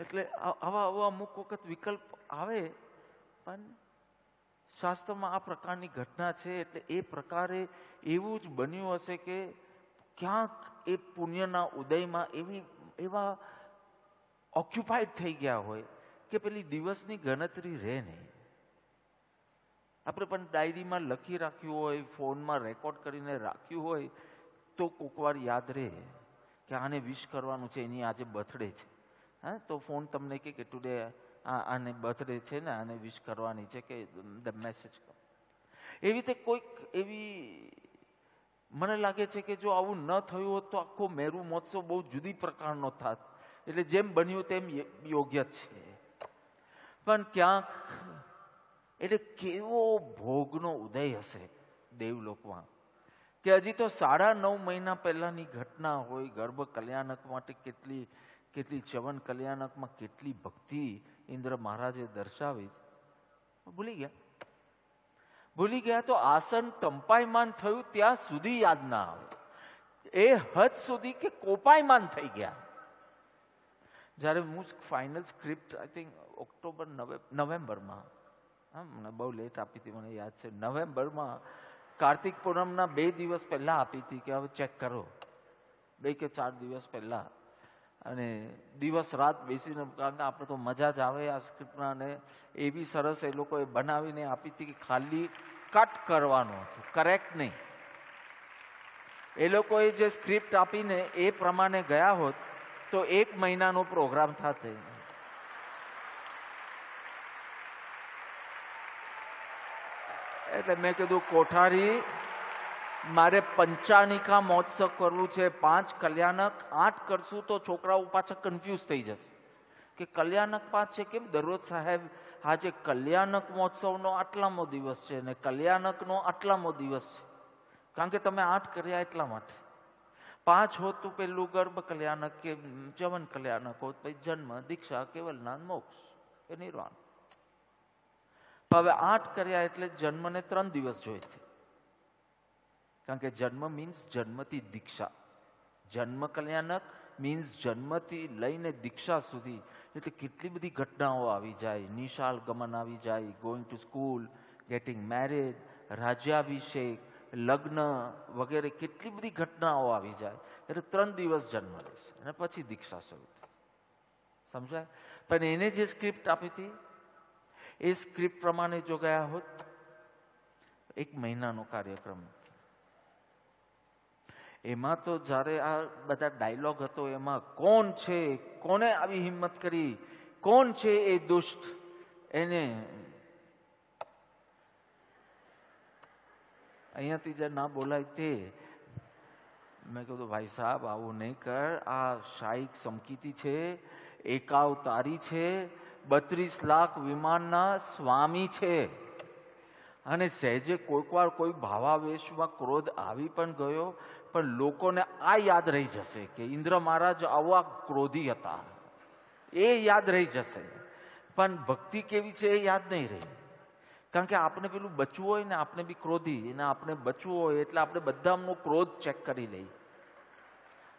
એટલે આવા અમુક વખત વિકલ્પ આવે, પણ શાસ્ત્રમાં આ પ્રકારની ઘટના છે. એટલે એ પ્રકારે એવું જ બન્યું હશે કે ક્યાંક એ પુણ્યના ઉદયમાં એવા ઓક્યુપાઈડ થઈ ગયા હોય કે પેલી દિવસની ગણતરી રહે નહીં. આપણે પણ ડાયરીમાં લખી રાખ્યું હોય, ફોનમાં રેકોર્ડ કરીને રાખ્યું હોય તો કોક વાર યાદ રહે કે આને વિશ કરવાનું છે, એની આજે બર્થડે છે. હા, તો ફોન તમને કે ટુડે આને બર્થડે છે ને, આને વિશ કરવાની છે, કે મેસેજ કરો. એવી રીતે કોઈક એવી મને લાગે છે કે જો આવું ન થયું હોત તો આખો મેરુ મહોત્સવ બહુ જુદી પ્રકારનો થાત. એટલે જેમ બન્યું તેમ યોગ્ય છે. પણ ક્યાંક એટલે કેવો ભોગનો ઉદય હશે દેવલોકમાં કે હજી તો 9.5 મહિના પહેલાની ઘટના હોય. ગર્ભ કલ્યાણક માટે કેટલી ચ્યવન કલ્યાણકમાં કેટલી ભક્તિ ઇન્દ્ર મહારાજે દર્શાવી. ભૂલી ગયા તો આસન કંપાયમાન થયું ત્યાં સુધી યાદ ના આવે. એ હદ સુધી કે કોપાયમાન થઈ ગયા. જ્યારે હું ફાઇનલ સ્ક્રિપ્ટ આઈ થિંક નવેમ્બરમાં, મને બહુ લેટ આપી હતી, મને યાદ છે, નવેમ્બરમાં કાર્તિક પૂનમના 2 દિવસ પહેલા આપી હતી કે હવે ચેક કરો, 2 કે 4 દિવસ પહેલા. અને દિવસ રાત બેસીને, કારણ કે આપણે તો મજા જ આવે આ સ્ક્રિપ્ટના. અને એવી સરસ એ લોકોએ બનાવીને આપી હતી કે ખાલી કટ કરવાનું હતું, કરેક્ટ નહીં. એ લોકોએ જે સ્ક્રિપ્ટ આપીને એ પ્રમાણે ગયા હોત તો 1 મહિનાનો પ્રોગ્રામ થાતે. એટલે મેં કીધું કોઠારી, મારે 55 મહોત્સવ કરવું છે, 5 કલ્યાણક, 8 કરશું તો છોકરાઓ પાછા કન્ફ્યુઝ થઈ જશે કે કલ્યાણક 5 છે કેમ. દરરોજ સાહેબ આજે કલ્યાણક મહોત્સવનો આટલામો દિવસ છે ને કલ્યાણકનો આટલામો દિવસ છે, કારણ કે તમે 8 કર્યા એટલા માટે. 5 હોત તો પેલું ગર્ભ કલ્યાણક કે ચ્યવન કલ્યાણક હોત, પછી જન્મ, દીક્ષા, કેવલના મોક્ષ કે નિર્વાણ. હવે 8 કર્યા એટલે જન્મને 3 દિવસ જોઈએ છે, કારણ કે જન્મ મીન્સ જન્મથી દીક્ષા, જન્મ કલ્યાણક મીન્સ જન્મથી લઈને દીક્ષા સુધી. એટલે કેટલી બધી ઘટનાઓ આવી જાય. નિશાળ ગમન આવી જાય, going to school, getting married, રાજ્યાભિષેક, લગ્ન વગેરે કેટલી બધી ઘટનાઓ આવી જાય. એટલે 3 દિવસ જન્મ રહેશે અને પછી દીક્ષા શરૂ થાય. સમજાય? પણ એને જે સ્ક્રિપ્ટ આપી હતી એ સ્ક્રિપ્ટ પ્રમાણે જો ગયા હોત 1 મહિનાનો કાર્યક્રમ. એમાં તો જ્યારે આ બધા ડાયલોગ હતો એમાં કોણ છે, કોને આવી હિંમત કરી, કોણ છે એ દુષ્ટ, એને અહીંયાથી જે ના બોલાય તે. મેં કીધું ભાઈ સાહેબ આવું નહીં કર, આ શાહીક સમકીતી છે, એકાવતારી છે, 32 લાખ વિમાનના સ્વામી છે. અને સહેજે કોઈક વાર કોઈ ભાવાવેશમાં ક્રોધ આવી પણ ગયો, પણ લોકોને આ યાદ રહી જશે કે ઇન્દ્ર મહારાજ આવા ક્રોધી હતા, એ યાદ રહી જશે. પણ ભક્તિ કેવી છે એ યાદ નહીં રહી. કારણ કે આપણે પેલું બચવું હોય ને, આપણે બી ક્રોધી, અને આપણે બચવું હોય એટલે આપણે બધાનો ક્રોધ ચેક કરી લઈએ.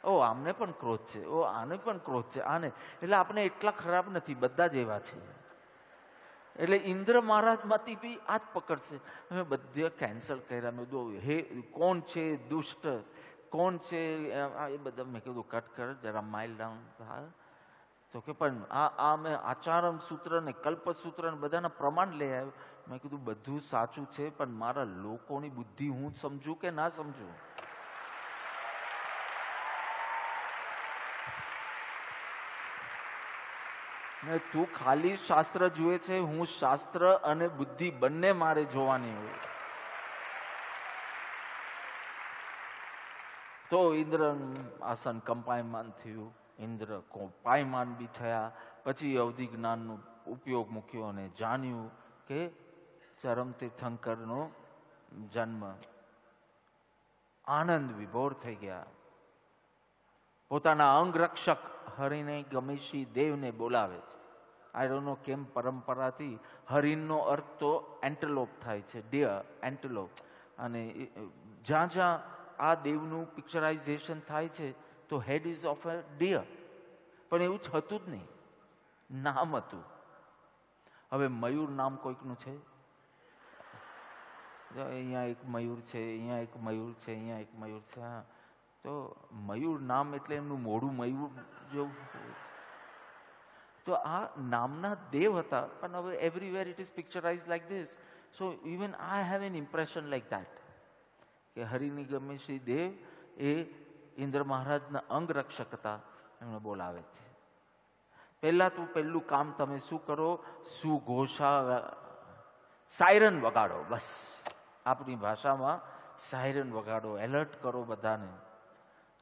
ઓ આમને પણ ક્રોધ છે, ઓ આને પણ ક્રોધ છે, આને. એટલે આપણે એટલા ખરાબ નથી, બધા જ એવા છે. એટલે ઇન્દ્ર મહારાજમાંથી બી આ જ પકડશે. અમે બધે કેન્સલ કર્યા. મેં કીધું હે કોણ છે દુષ્ટ, કોણ છે એ બધા. મેં કીધું કટ કર, જરા માઇલ ડાઉન થાય. તો કે પણ આ મેં આચારમ સૂત્ર ને કલ્પસૂત્ર ને બધાના પ્રમાણ લઈ આવ્યો. મેં કીધું બધું સાચું છે, પણ મારા લોકોની બુદ્ધિ હું સમજું કે ના સમજું. ને તું ખાલી શાસ્ત્ર જુએ છે, હું શાસ્ત્ર અને બુદ્ધિ બંને મારે જોવાની હોય. તો ઇન્દ્ર આસન કંપાયમાન થયું, ઇન્દ્ર પાયમાન બી થયા. પછી અવધિ જ્ઞાનનો ઉપયોગ મૂક્યો અને જાણ્યું કે ચરમ તીર્થંકરનો જન્મ. આનંદ વિભોર થઈ ગયા. પોતાના અંગરક્ષક હરિને ગમેશી દેવને બોલાવે છે. આઈ ડોન્ટ નો કેમ પરંપરાથી હરિણનો અર્થ તો એન્ટેલોપ થાય છે, ડિયર, એન્ટેલોપ. અને જ્યાં જ્યાં આ દેવનું પિક્ચરાઇઝેશન થાય છે તો હેડ ઇઝ ઓફ અ ડિયર, પણ એવું જ હતું જ નહીં, નામ હતું. હવે મયુર નામ કોઈકનું છે? અહીંયા એક મયુર છે, અહીંયા એક મયુર છે, અહીંયા એક મયુર છે. હા, તો મયુર નામ એટલે એમનું મોઢું મયુર જેવું. તો આ નામના દેવ હતા, પણ હવે everywhere it is picturise like this. So even I have an impression like that કે હરિની ગમે શ્રી દેવ એ ઇન્દ્ર મહારાજના અંગરક્ષક હતા, એમને બોલાવે છે. પહેલું કામ તમે શું કરો? સુઘોષા, સાયરન વગાડો. બસ આપણી ભાષામાં સાયરન વગાડો, એલર્ટ કરો બધાને.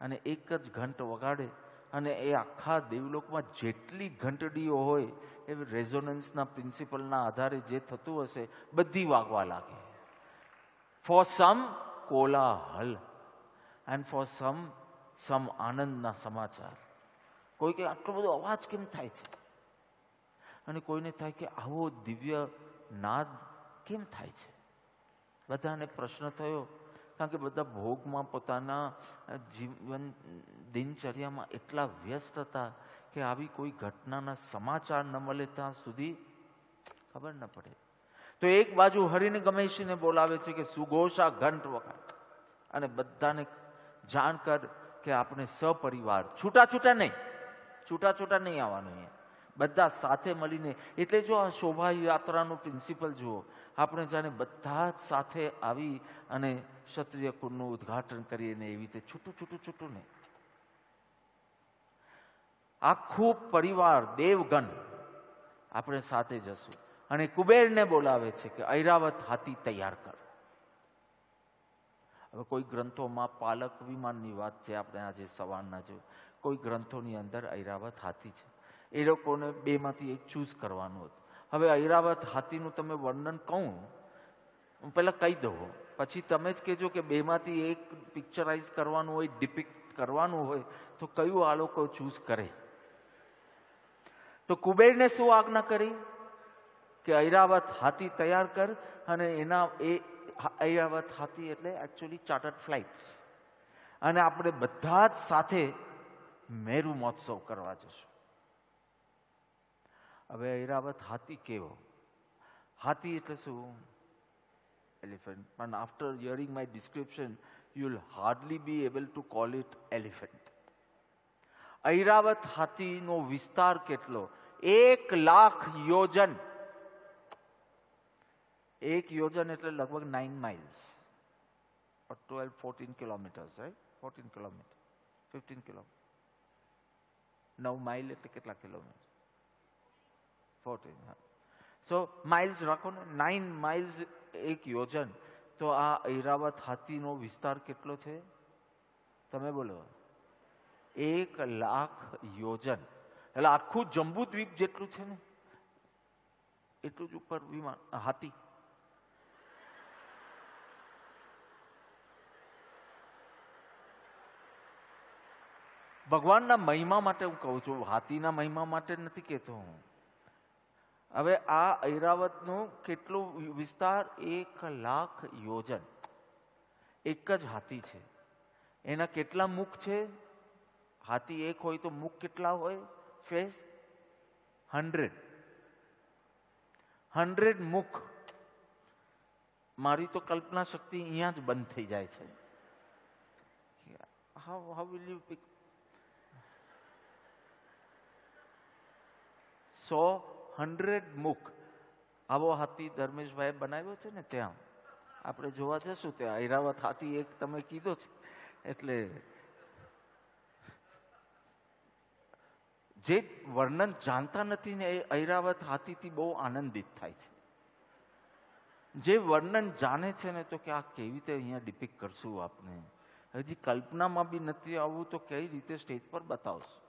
અને એક જ ઘંટ વગાડે અને એ આખા દેવલોકમાં જેટલી ઘંટડીઓ હોય એ રેઝોનન્સના પ્રિન્સિપલના આધારે જે થતું હશે બધી વાગવા લાગે. ફોર સમ કોલાહલ એન્ડ ફોર સમ આનંદના સમાચાર. કોઈ કે આટલો બધો અવાજ કેમ થાય છે, અને કોઈને થાય કે આવો દિવ્ય નાદ કેમ થાય છે. બધાને પ્રશ્ન થયો, કારણ કે બધા ભોગમાં પોતાના જીવન દિનચર્યામાં એટલા વ્યસ્ત હતા કે આવી કોઈ ઘટનાના સમાચાર ન મળે ત્યાં સુધી ખબર ન પડે. તો એક બાજુ હરિને ગમેશીને બોલાવે છે કે સુઘોષા ઘંટ વગાડ અને બધાને જાણ કર કે આપણે સપરિવાર, છૂટા છૂટા નહીં આવવાનું, બધા સાથે મળીને. એટલે જો આ શોભાયાત્રાનું પ્રિન્સિપલ જુઓ, આપણે જાણે બધા જ સાથે આવી અને ક્ષત્રિય કુળનું ઉદ્ઘાટન કરીએ ને એવી રીતે છૂટું નહીં. આખું પરિવાર દેવગણ આપણે સાથે જશું. અને કુબેરને બોલાવે છે કે ઐરાવત હાથી તૈયાર કર. હવે કોઈ ગ્રંથોમાં પાલક વિમાનની વાત છે, આપણે આજે સવારના જો કોઈ ગ્રંથોની અંદર ઐરાવત હાથી છે. એ લોકોને બેમાંથી એક ચૂઝ કરવાનું હતું. હવે ઐરાવત હાથીનું તમે વર્ણન કહું, હું પહેલાં કહી દઉં, પછી તમે જ કહેજો કે બેમાંથી એક પિક્ચરાઇઝ કરવાનું હોય, ડિપિક્ટ કરવાનું હોય તો કયું આ લોકો ચૂઝ કરે. તો કુબેરને શું આજ્ઞા કરી કે ઐરાવત હાથી તૈયાર કર. અને એના એ ઐરાવત હાથી એટલે એકચ્યુઅલી ચાર્ટર્ડ ફ્લાઇટ. અને આપણે બધા જ સાથે મેરુ મહોત્સવ કરવા જશું. હવે ઐરાવત હાથી કેવો? હાથી એટલે શું? એલિફન્ટ. પણ after hearing my description you will hardly be able to call it elephant. Airavat હાથીનો વિસ્તાર કેટલો? 1,00,000 યોજન. 1 યોજન એટલે લગભગ 9 miles, 12-14 kilometres, right? 14 kilometre, 15 kilometre. 9 mile એટલે કેટલા કિલોમીટર? 14. સો માઇલ્સ રાખો ને, 9 માઇલ્સ 1 યોજન. તો આ ઐરાવત હાથીનો વિસ્તાર કેટલો છે? તમે બોલો. 1,00,000 યોજન એટલે આખું જંબુદ્વીપ જેટલું છે ને એટલું જ ઉપર વિમાન હાથી. ભગવાનના મહિમા માટે હું કહું છું, હાથીના મહિમા માટે નથી કહેતો હું. હવે આ ઐરાવતનો કેટલો વિસ્તાર? 1,00,000 યોજન. એક જ હાથી છે. એના કેટલા મુખ છે? હાથી એક હોય તો મુખ કેટલા હોય? ફેસ 100 મુખ. મારી તો કલ્પના શક્તિ અહીંયા જ બંધ થઈ જાય છે. How will you pick? 100 મુખ. આવો હાથી ધર્મેશભાઈ બનાવ્યો છે ને, ત્યાં આપણે જોવા જશું. ત્યાં ઐરાવત હાથી એક તમે કીધો છે એટલે જે વર્ણન જાણતા નથી ને એ ઐરાવત હાથીથી બહુ આનંદિત થાય છે. જે વર્ણન જાણે છે ને તો કે આ કેવી રીતે અહીંયા ડિપિક્ટ કરશું આપને, હજી કલ્પનામાં બી નથી આવવું તો કઈ રીતે સ્ટેજ પર બતાવશું.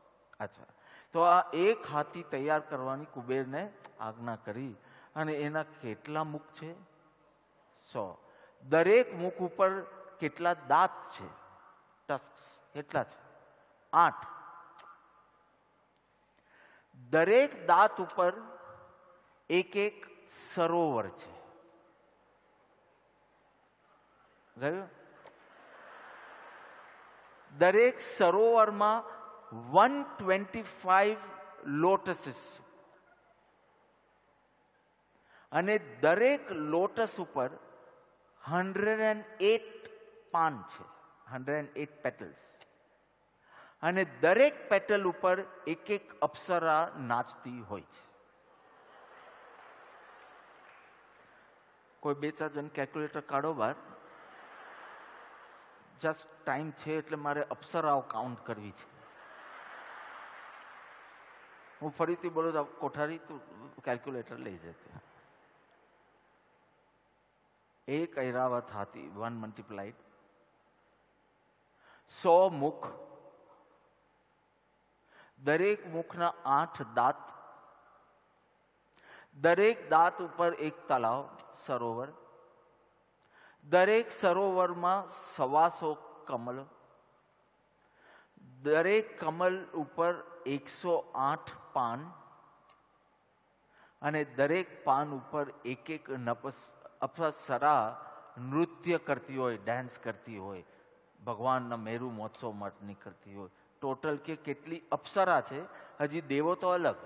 અચ્છા, તો આ એક હાથી તૈયાર કરવાની કુબેરને આજ્ઞા કરી. અને એના કેટલા મુખ છે? 100. દરેક મુખ ઉપર કેટલા દાંત છે? ટસ્ક કેટલા છે? 8. દરેક દાંત ઉપર એક એક સરોવર છે. ગયું? દરેક સરોવરમાં 125 લોટસીસ અને દરેક લોટસ ઉપર 108 પાન છે, 108 પેટલ્સ. અને દરેક પેટલ ઉપર એક એક અપ્સરા નાચતી હોય છે. કોઈ 2-4 જણ કેલ્ક્યુલેટર કાઢો બહાર. જસ્ટ ટાઈમ છે એટલે મારે અપ્સરાઓ કાઉન્ટ કરવી છે. હું ફરીથી બોલું તો કોઠારી તું કેલ્ક્યુલેટર લઈ જશે. એક ઐરાવત હાથી 1 મલ્ટીપ્લાઇડ 100 મુખ, દરેક મુખના 8 દાંત, દરેક દાંત ઉપર એક તળાવ સરોવર, દરેક સરોવરમાં 125 કમળ, દરેક કમળ ઉપર 108 પાન અને દરેક પાન ઉપર એક એક અપ્સરા નૃત્ય કરતી હોય, ડાન્સ કરતી હોય, ભગવાનના મેરુ મહોત્સવમાં નીકળતી હોય. ટોટલ કે કેટલી અપ્સરા છે? હજી દેવો તો અલગ.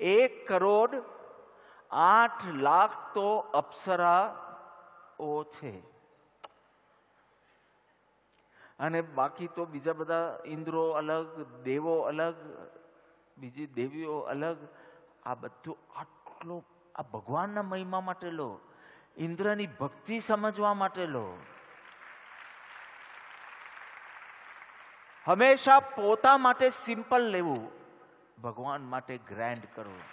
1,08,00,000 તો અપ્સરાઓ છે. અને બાકી તો બીજા બધા ઇન્દ્રો અલગ, દેવો અલગ, બીજી દેવીઓ અલગ. આ બધું આટલો આ ભગવાનના મહિમા માટે લો, ઇન્દ્રની ભક્તિ સમજવા માટે લો. હંમેશા પોતા માટે સિમ્પલ લેવું, ભગવાન માટે ગ્રેન્ડ કરવું.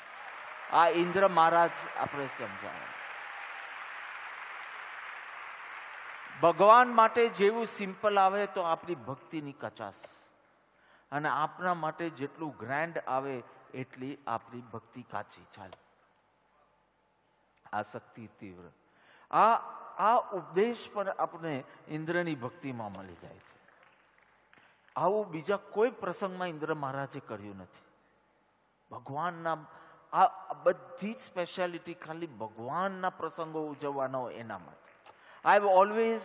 આ ઇન્દ્ર મહારાજ આપણે સમજાવે. ભગવાન માટે જેવું સિમ્પલ આવે તો આપણી ભક્તિની કચાશ, અને આપણા માટે જેટલું ગ્રેન્ડ આવે એટલી આપણી ભક્તિ કાચી ચાલે. આસક્તિ તીવ્ર. આ ઉપદેશ પણ આપણે ઇન્દ્રની ભક્તિમાં મળી જાય છે. આવું બીજા કોઈ પ્રસંગમાં ઇન્દ્ર મહારાજે કર્યું નથી. ભગવાનના આ બધી જ સ્પેશિયાલિટી ખાલી ભગવાનના પ્રસંગો ઉજવવાના હોય એના માટે. I have always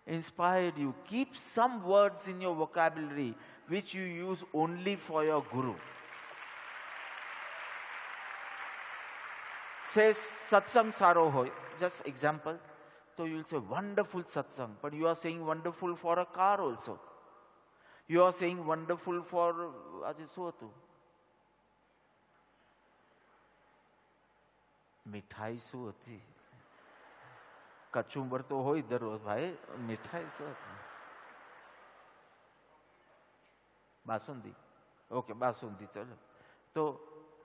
inspired you. Keep some words in your vocabulary which you use only for your guru. Say satsang saro hoy, just example. So you will say wonderful satsang, but you are saying wonderful for a car also. You are saying wonderful for આજે શું હતું? મિઠાઈ શું હતી? કચુંબર તો હોય દરરોજ ભાઈ, મીઠાઈ શું હતી? બાસુંદી. ઓકે, બાસુંદી. ચલો, તો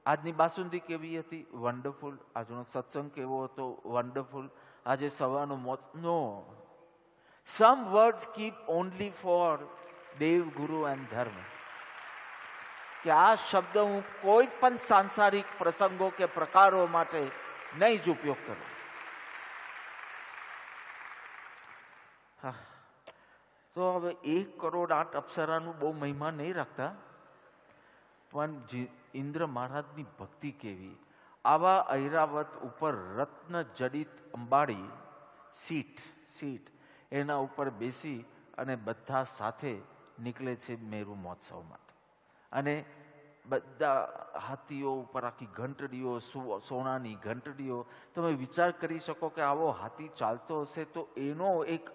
આજની બાસુંદી કેવી હતી? વન્ડરફુલ. આજનો સત્સંગ કેવો હતો? વન્ડરફુલ. આજે સવારનું મોત. નો, સમ વર્ડ્સ કીપ ઓનલી ફોર દેવ, ગુરુ એન્ડ ધર્મ. કે આ શબ્દ હું કોઈ પણ સાંસારિક પ્રસંગો કે પ્રકારો માટે નહીં જ ઉપયોગ કરું. તો હવે 1,08,00,000 અપ્સરાનું બહુ મહિમા નહીં રાખતા, પણ ઇન્દ્ર મહારાજની ભક્તિ કેવી. આવા ઐરાવત ઉપર રત્ન જડિત અંબાડી સીટ એના ઉપર બેસી અને બધા સાથે નીકળે છે મેરુ મહોત્સવ માટે. અને બધા હાથીઓ ઉપર આખી ઘંટડીઓ, સોનાની ઘંટડીઓ. તમે વિચાર કરી શકો કે આવો હાથી ચાલતો હશે તો એનો એક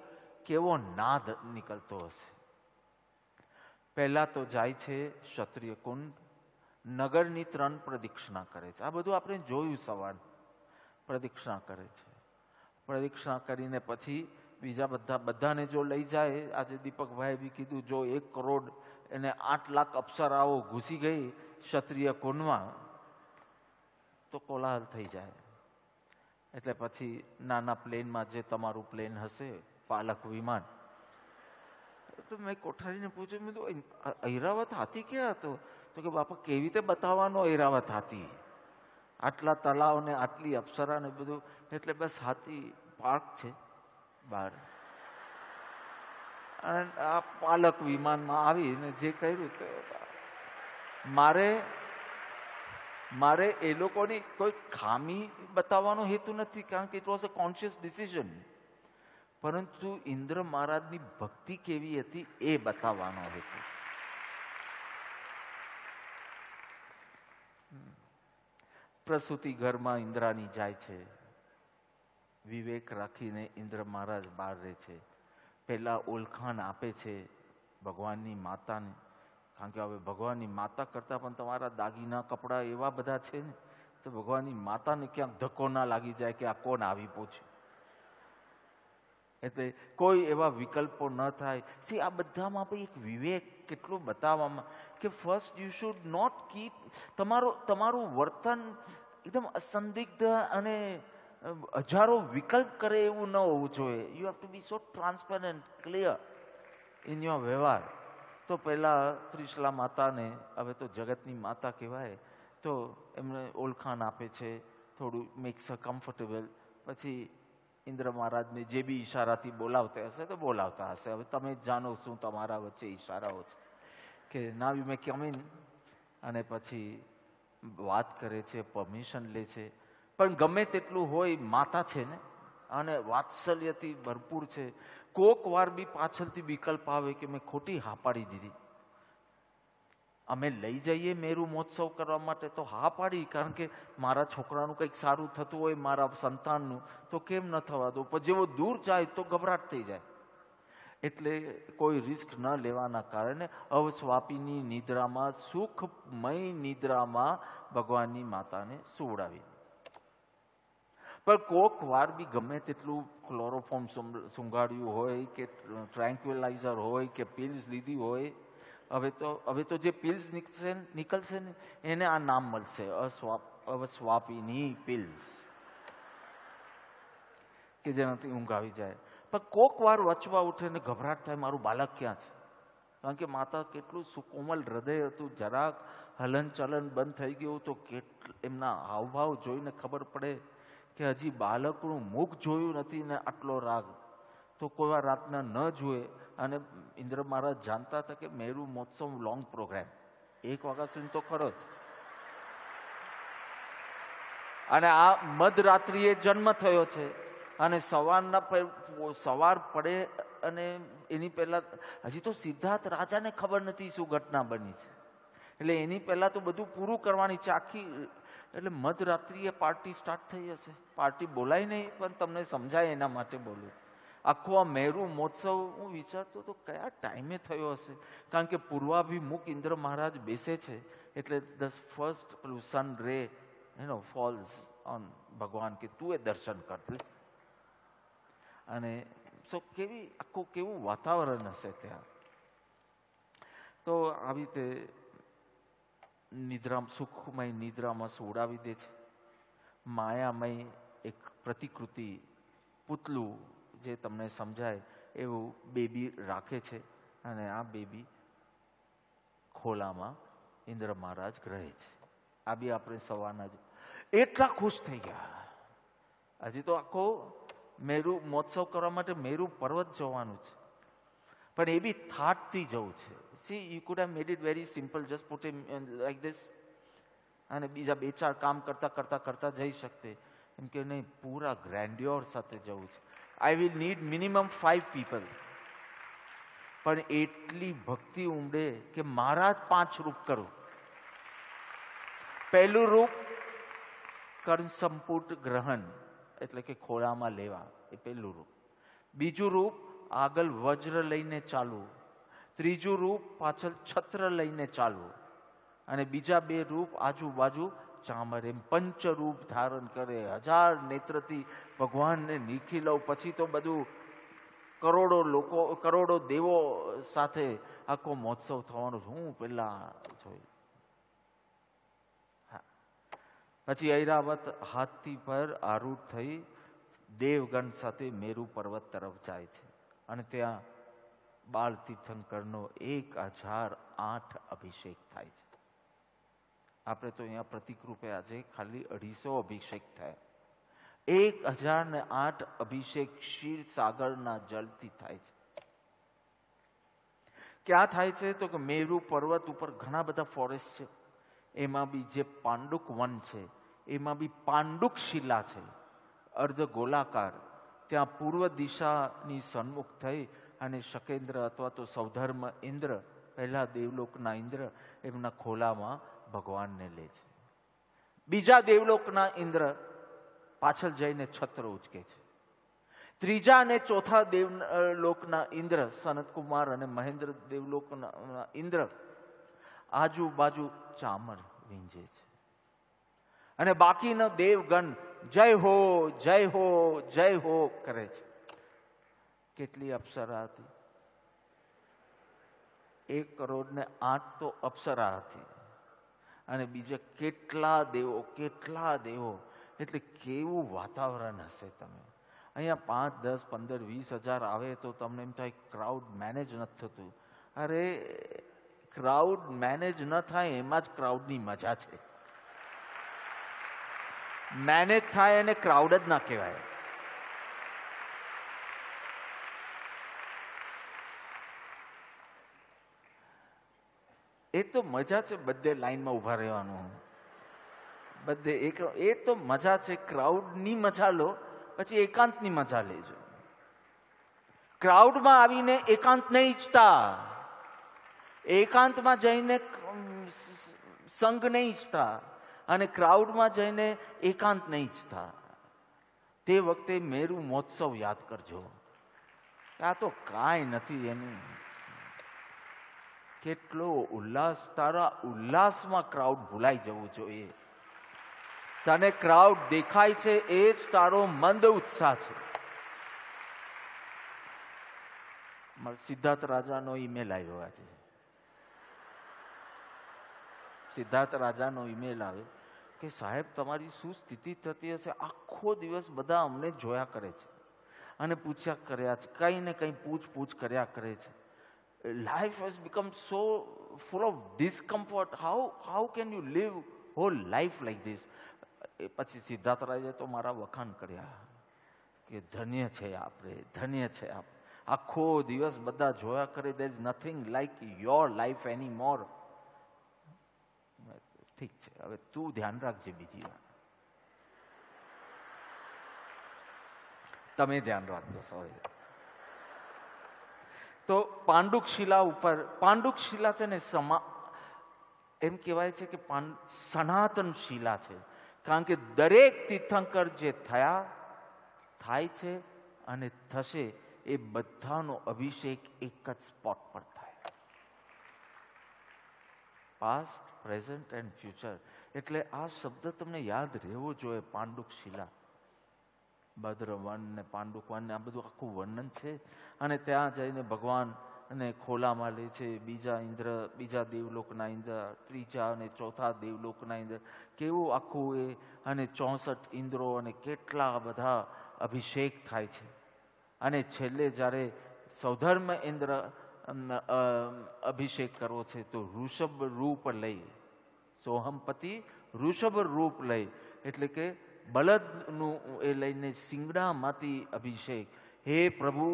કેવો નાદ નીકળતો હશે. પહેલા તો જાય છે ક્ષત્રિય કુંડ, નગરની 3 પ્રદક્ષિણા કરે છે. આ બધું આપણે જોયું. સવાર પ્રદક્ષિણા કરે છે. પ્રદક્ષિણા કરીને પછી બીજા બધાને જો લઈ જાય, આજે દીપકભાઈ બી કીધું, જો 1 કરોડ એને 8 લાખ અપ્સરાઓ ઘૂસી ગઈ ક્ષત્રિય કુંડમાં તો કોલાહલ થઈ જાય. એટલે પછી નાના પ્લેનમાં, જે તમારું પ્લેન હશે, પાલક વિમાન, તો મેં કોઠારીને પૂછ્યું, મેં કીધું ઐરાવત હાથી ક્યાં હતો? તો કે બાપા કેવી રીતે બતાવવાનો ઐરાવત હાથી? આટલા તલાવ ને આટલી અપ્સરા ને બધું, એટલે બસ હાથી પાર્ક છે બહાર. અને આ પાલક વિમાનમાં આવીને જે કર્યું તે મારે એ લોકોની કોઈ ખામી બતાવવાનો હેતુ નથી, કારણ કે it was a conscious decision. પરંતુ ઇન્દ્ર મહારાજની ભક્તિ કેવી હતી એ બતાવવાનો હેતુ. પ્રસૂતિ ઘરમાં ઇન્દ્રાની જાય છે, વિવેક રાખીને ઇન્દ્ર મહારાજ બહાર રહે છે. પહેલા ઓળખાણ આપે છે ભગવાનની માતાને, કારણ કે હવે ભગવાનની માતા કરતા પણ તમારા દાગીના કપડા એવા બધા છે ને, તો ભગવાનની માતાને ક્યાંક ધક્કો ના લાગી જાય કે આ કોણ આવી પહોંચ્યું. એટલે કોઈ એવા વિકલ્પો ન થાય. સી આ બધામાં પણ એક વિવેક કેટલો બતાવવામાં, કે first you should not keep તમારું વર્તન એકદમ અસંદિગ્ધ અને હજારો વિકલ્પ કરે એવું ન હોવું જોઈએ. You have to be so transparent, clear in your વ્યવહાર. તો પહેલા ત્રિશલા માતાને, હવે તો જગતની માતા કહેવાય, તો એમને ઓળખાણ આપે છે, થોડું મેક્સ અ કમ્ફર્ટેબલ. પછી ઇન્દ્ર મહારાજને જે બી ઈશારાથી બોલાવતા હશે તો બોલાવતા હશે. હવે તમે જ જાણો શું તમારા વચ્ચે ઈશારાઓ છે, કે now you may come in. અને પછી વાત કરે છે, પરમિશન લે છે. પણ ગમે તેટલું હોય, માતા છે ને, અને વાત્સલ્યથી ભરપૂર છે. કોક વાર બી પાછળથી વિકલ્પ આવે કે મેં ખોટી હા પાડી દીધી, અમે લઈ જઈએ મેરુ મહોત્સવ કરવા માટે તો હા પાડી, કારણ કે મારા છોકરાનું કંઈક સારું થતું હોય, મારા સંતાનનું, તો કેમ ન થવા દો. પણ જેવો દૂર જાય તો ગભરાટ થઈ જાય. એટલે કોઈ રિસ્ક ન લેવાના કારણે અવસ્વાપીની નિદ્રામાં, સુખમય નિદ્રામાં ભગવાનની માતાને સુવડાવી. પણ કોક વાર બી ગમે તેટલું ક્લોરોફોર્મ સુંઘાડ્યું હોય, કે ટ્રેન્ક્વિલાઇઝર હોય, કે પિલ્સ લીધી હોય, હવે તો જે પિલ્સ નીકળશે ને એને આ નામ મળશે, અવસ્વાપીની પિલ્સ, કે જેનાથી ઊંઘ આવી જાય. પણ કોક વાર વચવા ઉઠે ને ગભરાટ થાય, મારું બાળક ક્યાં છે? કારણ કે માતા કેટલું સુકોમલ હૃદય હતું, જરાક હલન ચલન બંધ થઈ ગયું તો એમના હાવભાવ જોઈને ખબર પડે કે હજી બાળકનું મુખ જોયું નથી ને આટલો રાગ. તો કોઈ વાર રાતના ન જુએ. અને ઇન્દ્ર મહારાજ જાણતા હતા કે મેરુ મહોત્સવ લોંગ પ્રોગ્રામ, 1 વાગ્યા સુધી તો ખરો જ. અને આ મધરાત્રિએ જન્મ થયો છે, અને સવાર પડે અને એની પહેલા હજી તો સિદ્ધાર્થ રાજાને ખબર નથી શું ઘટના બની છે. એટલે એની પહેલા તો બધું પૂરું કરવાની છે આખી. એટલે મધરાત્રિએ પાર્ટી સ્ટાર્ટ થઈ હશે. પાર્ટી બોલાય નહીં, પણ તમને સમજાય એના માટે બોલું. આખો આ મેરુ મહોત્સવ હું વિચારતો તો કયા ટાઈમે થયો હશે, કારણ કે પૂર્વાભિમુખ ઇન્દ્ર મહારાજ બેસે છે, એટલે ધ ફર્સ્ટ સન રે ફોલ્સ ઓન ભગવાન, કે તું એ દર્શન કરતું. અને કેવી આખું કેવું વાતાવરણ હશે ત્યાં. તો આવી રીતે નિદ્રા, સુખમય નિદ્રામાં સુવડાવી દે છે. માયામય એક પ્રતિકૃતિ, પૂતલું, જે તમને સમજાય એવું બેબી રાખે છે, અને આ બેબી ખોલામાં ઇન્દ્ર મહારાજ રહે છે. આ બી આપણે સવારના જ એટલા ખુશ થઈ ગયા. હજી તો આખો મેરુ મહોત્સવ કરવા માટે મેરુ પર્વત જવાનું છે, પણ એ બી થાટથી જવું છે. C you could have made it very simple, just put it like this, અને બીજા 2-4 કામ કરતા જઈ શકતે. એમ કે નહીં, પૂરા ગ્રેન્ડ્યોર સાથે જવું છે. I will need minimum 5 people. પણ એટલી ભક્તિ ઉમડે કે મારા જ 5 રૂપ કરું. પહેલું રૂપ કર્ણસંપુટ ગ્રહણ, એટલે કે ખોળામાં લેવા, એ પહેલું રૂપ. બીજું રૂપ આગળ વજ્ર લઈને ચાલવું. ત્રીજું રૂપ પાછળ છત્ર લઈને ચાલવું. અને બીજા 2 રૂપ આજુબાજુ ચામર. એમ 5 રૂપ ધારણ કરે. 1000 નેત્રથી ભગવાનને નીખી લઉં. પછી તો બધું કરોડો લોકો, કરોડો દેવો સાથે આખો મહોત્સવ થવાનો હું પેલા જોયું. પછી ઐરાવત હાથી પર આરૂઢ થઈ દેવગણ સાથે મેરુ પર્વત તરફ જાય છે અને ત્યાં બાળ તીર્થંકરનો 1008 અભિષેક થાય છે. આપણે તો અહીંયા પ્રતિક રૂપે આજે ખાલી 250 અભિષેક થયા. 1008 અભિષેક ક્ષીર સાગરના જળથી થાય છે. ક્યાં થાય છે તો કે મેરુ પર્વત ઉપર ઘણા બધા ફોરેસ્ટ છે. એમાં બી જે પાંડુક વન છે એમાં બી પાંડુક શિલા છે, અર્ધ ગોલાકાર. ત્યાં પૂર્વ દિશાની સન્મુખ થઈ અને શકેન્દ્ર અથવા તો સૌધર્મ ઇન્દ્ર, પહેલા દેવલોકના ઇન્દ્ર, એમના ખોલામાં ભગવાનને લે છે. બીજા દેવલોકના ઇન્દ્ર પાછળ જઈને છત્ર ઉચકે છે. ત્રીજા અને ચોથા દેવલોકના ઇન્દ્ર સનતકુમાર અને મહેન્દ્ર દેવલોકના ઇન્દ્ર આજુબાજુ ચામર વીંજે છે અને બાકીનો દેવગણ જય હો જય હો જય હો કરે છે. કેટલી અપ્સરા હતી? 1,08,00,000 તો અપ્સરા હતી અને બીજા કેટલા દેવો. એટલે કેવું વાતાવરણ હશે. તમે અહીંયા 5, 10, 15, 20,000 આવે તો તમને એમ થાય ક્રાઉડ મેનેજ નથી થતું. અરે ક્રાઉડ મેનેજ ન થાય એમાં જ ક્રાઉડની મજા છે. મેનેજ થાય એને ક્રાઉડ જ ના કહેવાય. એ તો મજા છે બધે લાઈનમાં ઉભા રહેવાનું, બધે એ તો મજા છે. ક્રાઉડની મજા લો, પછી એકાંતની મજા લેજો. ક્રાઉડમાં આવીને એકાંત નહીં ઈચ્છતા, એકાંતમાં જઈને સંગ નહીં ઈચ્છતા અને ક્રાઉડમાં જઈને એકાંત નહીં ઈચ્છતા. તે વખતે મેરુ મહોત્સવ યાદ કરજો. આ તો કાંઈ નથી એનું. કેટલો ઉલ્લાસ! તારા ઉલ્લાસમાં ક્રાઉડ ભૂલાઈ જવું જોઈએ. તને ક્રાઉડ દેખાય છે એ જ તારો મંદ ઉત્સાહ છે. સિદ્ધાર્થ રાજાનો ઈમેલ આવ્યો આજે. સિદ્ધાર્થ રાજાનો ઈમેલ આવે કે સાહેબ તમારી શું સ્થિતિ થતી હશે, આખો દિવસ બધા અમને જોયા કરે છે અને પૂછ્યા કર્યા છે, કંઈ ને કંઈ પૂછ કર્યા કરે છે. Life has become so full of discomfort. How can you live whole life like this? પછી સિદ્ધાર્થ રાજાએ તો મારા વખાણ કર્યા કે ધન્ય છે આપણે, ધન્ય છે આપ. આખો દિવસ બધા જોયા કરે. there is nothing like your life anymore. ઠીક છે, હવે તું ધ્યાન રાખજે બીજી વાર. તમે ધ્યાન રાખજો. સોરી. તો પાંડુક શિલા ઉપર, પાંડુક શિલા છે ને એમ કહેવાય છે કે સનાતન શિલા છે. કારણ કે દરેક તીર્થંકર જે થાય છે અને થશે એ બધાનો અભિષેક એક જ સ્પોટ પર થાય. Past, present and future. એટલે આ શબ્દ તમને યાદ રહેવો જોઈએ. પાંડુક શિલા, ભદ્રવન ને પાંડુક વન, આ બધું આખું વર્ણન છે. અને ત્યાં જઈને ભગવાન અને ખોલામાં લે છે. બીજા દેવલોકના ઇન્દ્ર, ત્રીજા અને ચોથા દેવલોકના ઇન્દ્ર, કેવું આખું એ. અને 64 ઇન્દ્રો અને કેટલા બધા અભિષેક થાય છે. અને છેલ્લે જ્યારે સૌધર્મ ઇન્દ્ર અભિષેક કરવો છે તો ઋષભ રૂપ લઈ, સોહમપતિ ઋષભ રૂપ લઈ, એટલે કે બળદનું એ લઈને સિંગડામાંથી અભિષેક. હે પ્રભુ,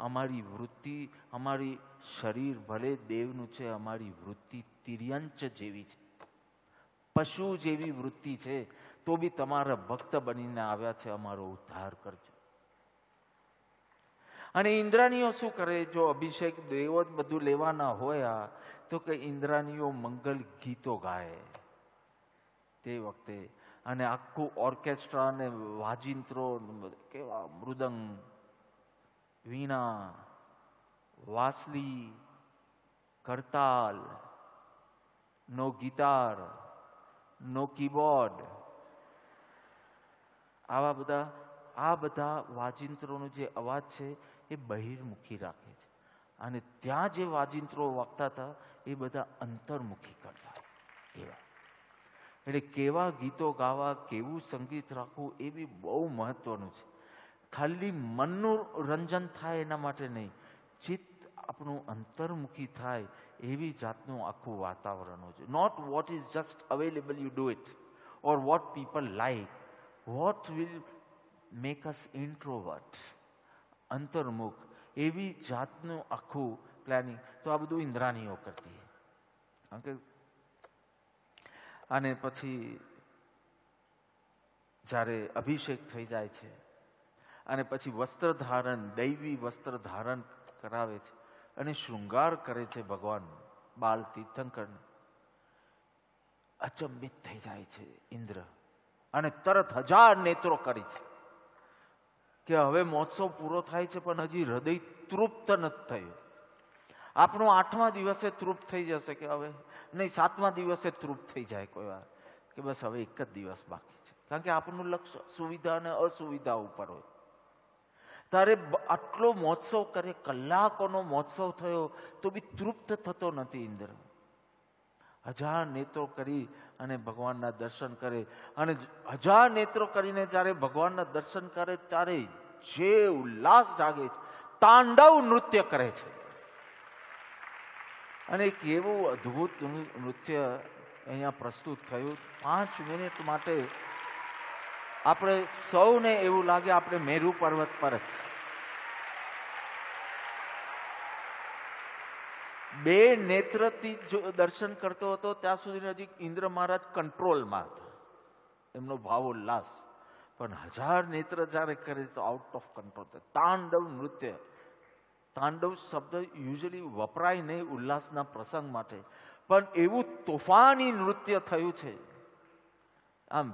અમારી વૃત્તિ, અમારી શરીર ભલે દેવનું છે, અમારી વૃત્તિ તિર્યંચ જેવી છે, પશુ જેવી વૃત્તિ છે, તો બી તમારા ભક્ત બનીને આવ્યા છે, અમારો ઉદ્ધાર કરજો. અને ઇન્દ્રાણીઓ શું કરે? જો અભિષેક દેવો જ બધું લેવાના હોય તો કે ઇન્દ્રાણીઓ મંગલ ગીતો ગાય તે વખતે. અને આખું ઓર્કેસ્ટ્રા ને વાજિંત્રો, કેવા મૃદંગ, વીણા, વાંસળી, કરતાલ, નો ગિટાર, નો કીબોર્ડ, આવા બધા આ બધા વાજિંત્રોનો જે અવાજ છે એ બહિર્મુખી રાખે છે, અને ત્યાં જે વાજિંત્રો વાગતા હતા એ બધા અંતર્મુખી કરતા એવા. એટલે કેવા ગીતો ગાવા, કેવું સંગીત રાખવું એ બી બહુ મહત્વનું છે. ખાલી મનનું રંજન થાય એના માટે નહીં, ચિત્ત આપણું અંતર્મુખી થાય એવી જાતનું આખું વાતાવરણ હોય છે. Not what is just available you do it, or what people like, what will make us introvert, અંતર્મુખ, એવી જાતનું આખું પ્લાનિંગ. તો આ બધું ઇન્દ્રાણીઓ કરતી. કારણ કે અને પછી જ્યારે અભિષેક થઈ જાય છે અને પછી વસ્ત્ર ધારણ, દૈવી વસ્ત્ર ધારણ કરાવે છે અને શૃંગાર કરે છે ભગવાન બાલ તીર્થંકર, અચંબિત થઈ જાય છે ઇન્દ્ર અને તરત 1000 નેત્રો કરી છે કે હવે મહોત્સવ પૂરો થાય છે પણ હજી હૃદય તૃપ્ત નથી થયું. આપણું 8મા દિવસે તૃપ્ત થઈ જશે કે હવે નહીં, 7મા દિવસે તૃપ્ત થઈ જાય કોઈ વાર કે બસ હવે એક જ દિવસ બાકી છે. કારણ કે આપણું લક્ષ્ય સુવિધા અને અસુવિધા ઉપર હોય. તારે આટલો મહોત્સવ કરે, કલાકોનો મહોત્સવ થયો તો બી તૃપ્ત થતો નથી ઇન્દ્ર. 1000 નેત્રો કરી અને ભગવાનના દર્શન કરે, અને 1000 નેત્રો કરીને જ્યારે ભગવાનના દર્શન કરે ત્યારે જે ઉલ્લાસ જાગે છે, તાંડવ નૃત્ય કરે છે. અને એક એવું અદ્ભુત નૃત્ય અહીંયા પ્રસ્તુત થયું. 5 મિનિટ માટે આપણે સૌને એવું લાગે આપણે મેરુ પર્વત પર જ. 2 નેત્રથી દર્શન કરતો હતો ત્યાં સુધી હજી ઇન્દ્ર મહારાજ કંટ્રોલમાં હતા, એમનો ભાવ ઉલ્લાસ. પણ 1000 નેત્ર જ્યારે કરે તો આઉટ ઓફ કંટ્રોલ. તાંડવ નૃત્ય, તાંડવ શબ્દ યુઝ્યુઅલી વપરાય નહીં ઉલ્લાસના પ્રસંગ માટે, પણ એવું તોફાની નૃત્ય થયું છે. આમ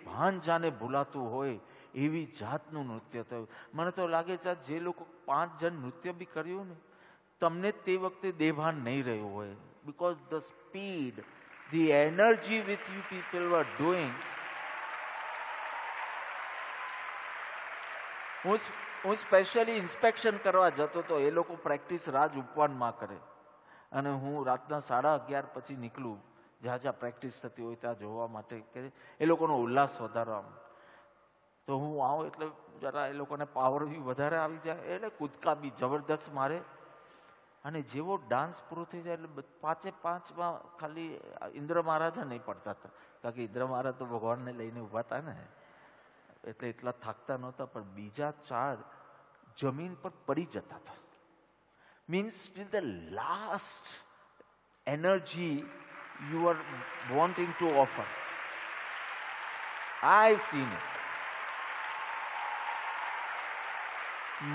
ભાન જાને ભૂલાતું હોય એવી જાતનું નૃત્ય થયું. મને તો લાગે છે જે લોકો 5 જણ નૃત્ય બી કર્યું ને, તમને તે વખતે દેભાન નહીં રહ્યું હોય, because the speed, the energy with you people were doing. હું સ્પેશિયલી ઇન્સ્પેક્શન કરવા જતો હતો. એ લોકો પ્રેક્ટિસ રાજ ઉપવનમાં કરે અને હું રાતના 11:30 પછી નીકળું જ્યાં જ્યાં પ્રેક્ટિસ થતી હોય ત્યાં જોવા માટે, કે એ લોકોનો ઉલ્લાસ વધારવા. તો હું આવું એટલે જરા એ લોકોને પાવર બી વધારે આવી જાય, એટલે કૂદકા બી જબરદસ્ત મારે. અને જેવો ડાન્સ પૂરો થઈ જાય એટલે 5-5માં ખાલી ઇન્દ્ર મહારાજ નહીં પડતા હતા, કારણ કે ઇન્દ્ર મહારાજ તો ભગવાનને લઈને ઊભા હતા ને, એટલે એટલા થાકતા નહોતા. પણ બીજા 4 જમીન પર પડી જતા હતા. Means till the last energy you are wanting to offer. I've seen it.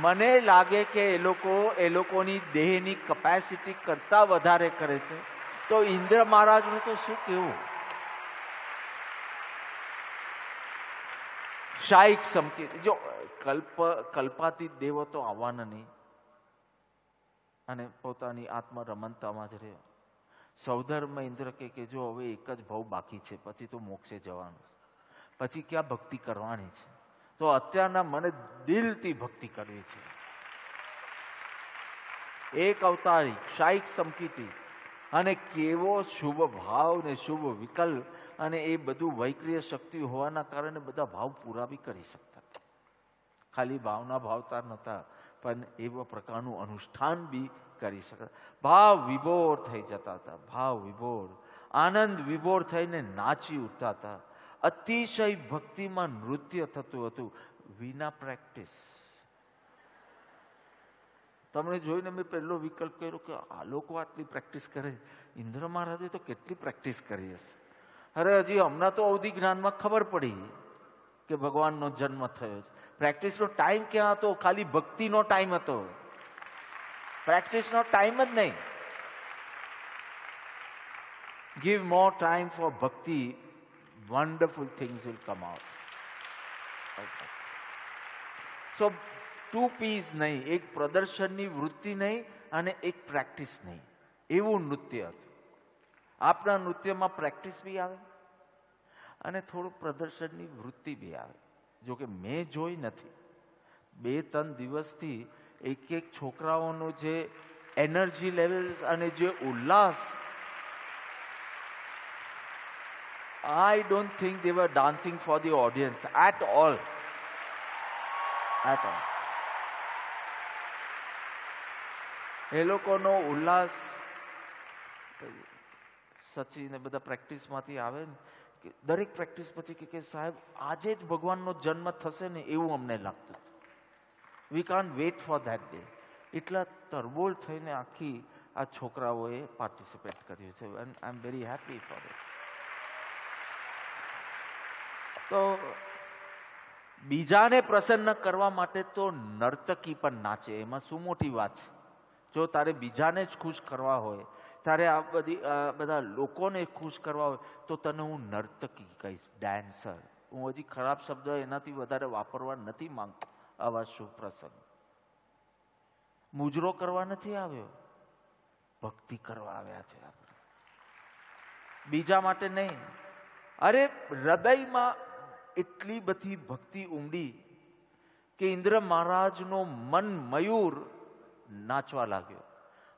મને લાગે કે એ લોકોની દેહની કેપેસિટી કરતા વધારે કરે છે. તો ઇન્દ્ર મહારાજનું તો શું કેવું. શાયિક સંકેત, જો કલ્પાતીત દેવો તો આવવાના નહીં અને પોતાની આત્મા રમણતામાં જ રહે. સૌધર્મમાં ઇન્દ્ર કે જો હવે એક જ ભાવ બાકી છે, પછી તો મોક્ષે જવાનું, પછી ક્યાં ભક્તિ કરવાની છે. તો અત્યારના મને દિલથી ભક્તિ કરવી છે. એક અવતારી શાયિક સંકિતિ, અને કેવો શુભ ભાવ ને શુભ વિકલ્પ, અને એ બધું વૈક્રિય શક્તિ હોવાના કારણે બધા ભાવ પૂરા બી કરી શકતા. ખાલી ભાવના ભાવતા નહોતા, પણ એવા પ્રકારનું અનુષ્ઠાન બી કરી શકતા. ભાવ વિભોર થઈ જતા હતા, ભાવ વિભોર, આનંદ વિભોર થઈને નાચી ઉઠતા હતા. અતિશય ભક્તિમાં નૃત્ય થતું હતું વિના પ્રેક્ટિસ. તમને જોઈને મેં પહેલો વિકલ્પ કર્યો કે આ લોકો આટલી પ્રેક્ટિસ કરે, ઇન્દ્ર મહારાજે તો કેટલી પ્રેક્ટિસ કરી હશે. અરે હજી હમણાં તો અવધિ જ્ઞાનમાં ખબર પડી કે ભગવાનનો જન્મ થયો છે. પ્રેક્ટિસનો ટાઈમ ક્યાં હતો? ખાલી ભક્તિનો ટાઈમ હતો, પ્રેક્ટિસનો ટાઈમ જ નહીં. Give more time for bhakti, wonderful things will come out. So 2 P's નહીં, એક પ્રદર્શનની વૃત્તિ નહીં અને એક પ્રેક્ટિસ નહીં, એવું નૃત્ય હતું. આપણા નૃત્યમાં પ્રેક્ટિસ બી આવે અને થોડું પ્રદર્શનની વૃત્તિ બી આવે. જો કે મેં જોઈ નથી. 2-3 દિવસથી એક છોકરાઓનો જે એનર્જી લેવલ્સ અને જે ઉલ્લાસ, I don't think they were dancing for the audience at all. At all. એ લોકોનો ઉલ્લાસ, સચિન બધા પ્રેક્ટિસમાંથી આવે ને, કે દરેક પ્રેક્ટિસ પછી કે સાહેબ આજે જ ભગવાનનો જન્મ થશે ને એવું અમને લાગતું. We can't weight for that day. એટલા તરબોળ થઈને આખી આ છોકરાઓએ પાર્ટિસિપેટ કર્યું છે. And I am very happy four it. તો બીજાને પ્રસન્ન કરવા માટે તો નર્તકી પણ નાચે, એમાં શું મોટી વાત છે? જો તારે બીજાને જ ખુશ કરવા હોય, તારે આ બધા લોકોને ખુશ કરવા હોય, તો તને હું નર્તકી કહીશ, ડાન્સર. હું હજી ખરાબ શબ્દ એનાથી વધારે વાપરવા નથી માંગતો. આવા શુભ પ્રસંગ મુજરો કરવા નથી આવ્યો, ભક્તિ કરવા આવ્યા છે આપણે, બીજા માટે નહીં. અરે હૃદયમાં એટલી બધી ભક્તિ ઉમડી કે ઇન્દ્ર મહારાજનો મન મયુર નાચવા લાગ્યો.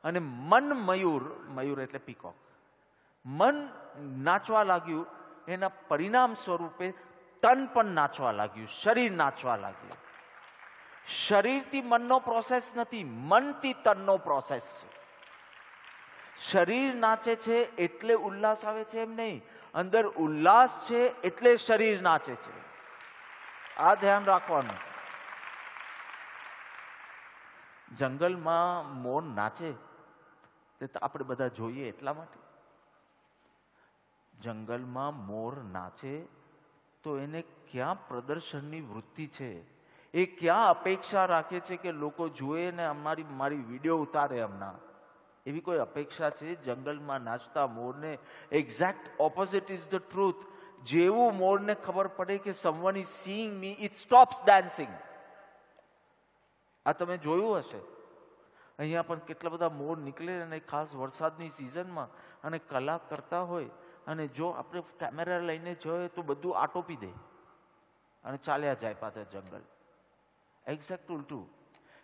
અને મન મયુર, મયુર એટલે પીકોક, મન નાચવા લાગ્યું. એના પરિણામ સ્વરૂપે તન પણ નાચવા લાગ્યું, શરીર નાચવા લાગ્યું. શરીરથી મનનો પ્રોસેસ નથી, મનથી તનનો પ્રોસેસ છે. શરીર નાચે છે એટલે ઉલ્લાસ આવે છે એમ નહીં, અંદર ઉલ્લાસ છે એટલે શરીર નાચે છે. આ ધ્યાન રાખવાનું. જંગલમાં મોર નાચે તે આપણે બધા જોઈએ એટલા માટે. જંગલમાં મોર નાચે તો એને ક્યાં પ્રદર્શનની વૃત્તિ છે? એ ક્યાં અપેક્ષા રાખે છે કે લોકો જુએ ને મારી વિડીયો ઉતારે? હમણાં એવી કોઈ અપેક્ષા છે? જંગલમાં નાચતા મોરને exact opposite is the truth. જેવું મોરને ખબર પડે કે someone is seeing me, it stops dancing. આ તમે જોયું હશે. અહીંયા પણ કેટલા બધા મોર નીકળે, અને ખાસ વરસાદની સિઝનમાં, અને કલા કરતા હોય, અને જો આપણે કેમેરા લઈને જોઈએ તો બધું આટોપી દે અને ચાલ્યા જાય પાછા જંગલ. એક્ઝેક્ટ ઉલટું.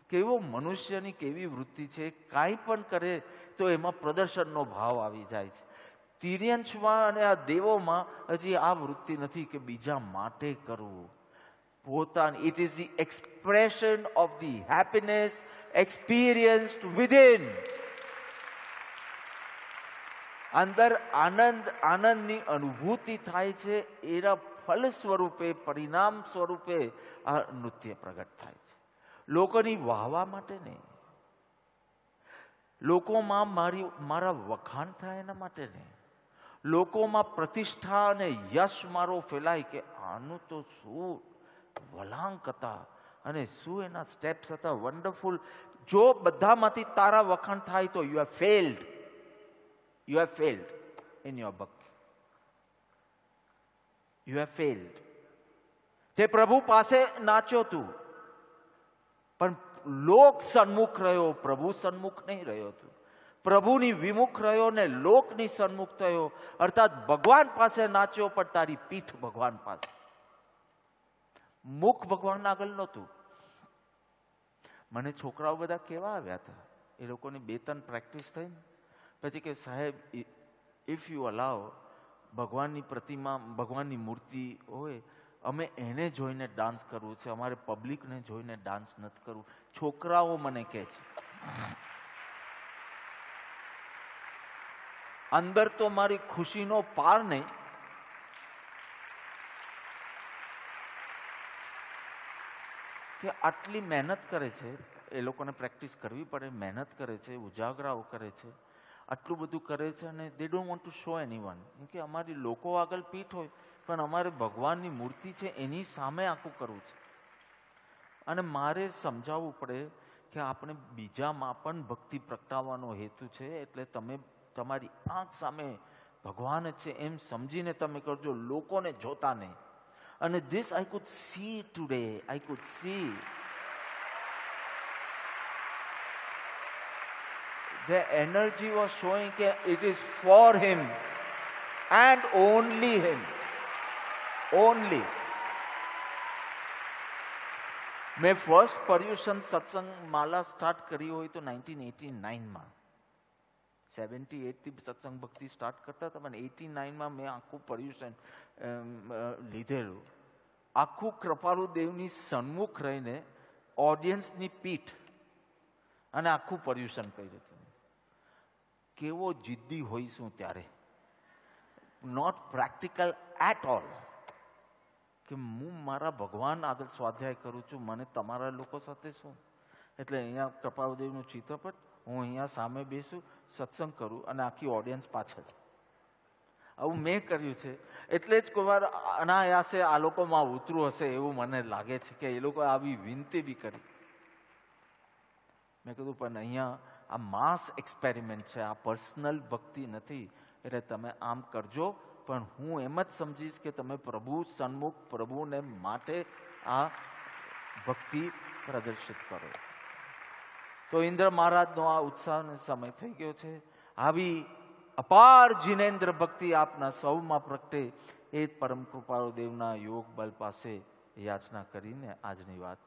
કેવો મનુષ્યની કેવી વૃત્તિ છે, કાંઈ પણ કરે તો એમાં પ્રદર્શનનો ભાવ આવી જાય છે. તિર્યંશમાં અને આ દેવોમાં હજી આ વૃત્તિ નથી કે બીજા માટે કરવું. પોતાની, it is the expression of the happiness experienced within. અંદર આનંદની અનુભૂતિ થાય છે, એના ફલ સ્વરૂપે, પરિણામ સ્વરૂપે આ નૃત્ય પ્રગટ થાય છે. લોકોની વાહવા માટે નહીં, લોકોમાં મારા વખાણ થાય એના માટે નહીં, લોકોમાં પ્રતિષ્ઠા અને યશ મારો ફેલાય કે આનું તો શું વળાંક હતા અને શું એના સ્ટેપ્સ હતા, વન્ડરફુલ. જો બધામાંથી તારા વખાણ થાય તો you have failed. You have failed in your bhakti. You have failed. તે પ્રભુ પાસે નાચ્યો તું, પણ લોક સન્મુખ રહ્યો, પ્રભુ સન્મુખ નહીં રહ્યો તું. પ્રભુની વિમુખ રહ્યો ને લોકની સન્મુખ થયો. અર્થાત ભગવાન પાસે નાચ્યો પણ તારી પીઠ ભગવાન પાસે, મુખ ભગવાન આગળ નહોતું. મને છોકરાઓ બધા કેવા આવ્યા હતા, એ લોકોની 2-3 પ્રેક્ટિસ થઈ પછી કે સાહેબ ઇફ યુ અલાવ, ભગવાનની પ્રતિમા, ભગવાનની મૂર્તિ હોય, અમે એને જોઈને ડાન્સ કરવું છે, અમારે પબ્લિકને જોઈને ડાન્સ નથી કરવું. છોકરાઓ મને કહે છે. અંદર તો મારી ખુશીનો પાર નહીં. કે આટલી મહેનત કરે છે, એ લોકોને પ્રેક્ટિસ કરવી પડે, મહેનત કરે છે, ઉજાગરાઓ કરે છે, આટલું બધું કરે છે, અને દે don't want to show anyone. કેમ કે અમારી લોકો આગળ પીઠ હોય, પણ અમારે ભગવાનની મૂર્તિ છે એની સામે આખું કરવું છે. અને મારે સમજાવવું પડે કે આપણે બીજામાં પણ ભક્તિ પ્રગટાવવાનો હેતુ છે, એટલે તમે તમારી આંખ સામે ભગવાન જ છે એમ સમજીને તમે કરજો, લોકોને જોતા નહીં. અને this I could C today, I could C the energy was showing that it is for him and only him. Only. મેં ફર્સ્ટ પર્યુષણ સત્સંગ માલા સ્ટાર્ટ કરી હોય તો 1989માં, 78થી સત્સંગ ભક્તિ સ્ટાર્ટ કરતા હતા, પણ 89માં મેં આખું પર્યુષણ લીધેલું. આખું કૃપાલુ દેવની સન્મુખ રહીને ઓડિયન્સની પીઠ અને આખું પર્યુષણ કર્યું હતું. કેવો જિદ્દી હોઈશું ત્યારે, નોટ પ્રેક્ટિકલ એટ ઓલ, કે હું મારા ભગવાન આગળ સ્વાધ્યાય કરું છું, મને તમારા લોકો સાથે શું. એટલે અહીંયા કૃપાલુદેવનું ચિત્રપટ, હું અહીંયા સામે બેસું, સત્સંગ કરું અને આખી ઓડિયન્સ પાછળ. આવું મેં કર્યું છે. એટલે જ કોઈ વાર અનાયાસે આ લોકોમાં ઉતરું હશે એવું મને લાગે છે કે એ લોકો આવી વિનંતી બી કરી. મેં કીધું પણ અહીંયા આ માસ એક્સપેરિમેન્ટ છે, આ પર્સનલ ભક્તિ નથી, એટલે તમે આમ કરજો, પણ હું એમ જ સમજીશ કે તમે પ્રભુ સન્મુખ, પ્રભુને માટે આ ભક્તિ પ્રદર્શિત કરો. તો ઇન્દ્ર મહારાજનો આ ઉત્સાહનો સમય થઈ ગયો છે. આવી અપાર જીનેન્દ્ર ભક્તિ આપના સૌમાં પ્રગટે એ પરમ કૃપાળુ દેવના યોગ બલ પાસે યાચના કરીને આજની વાત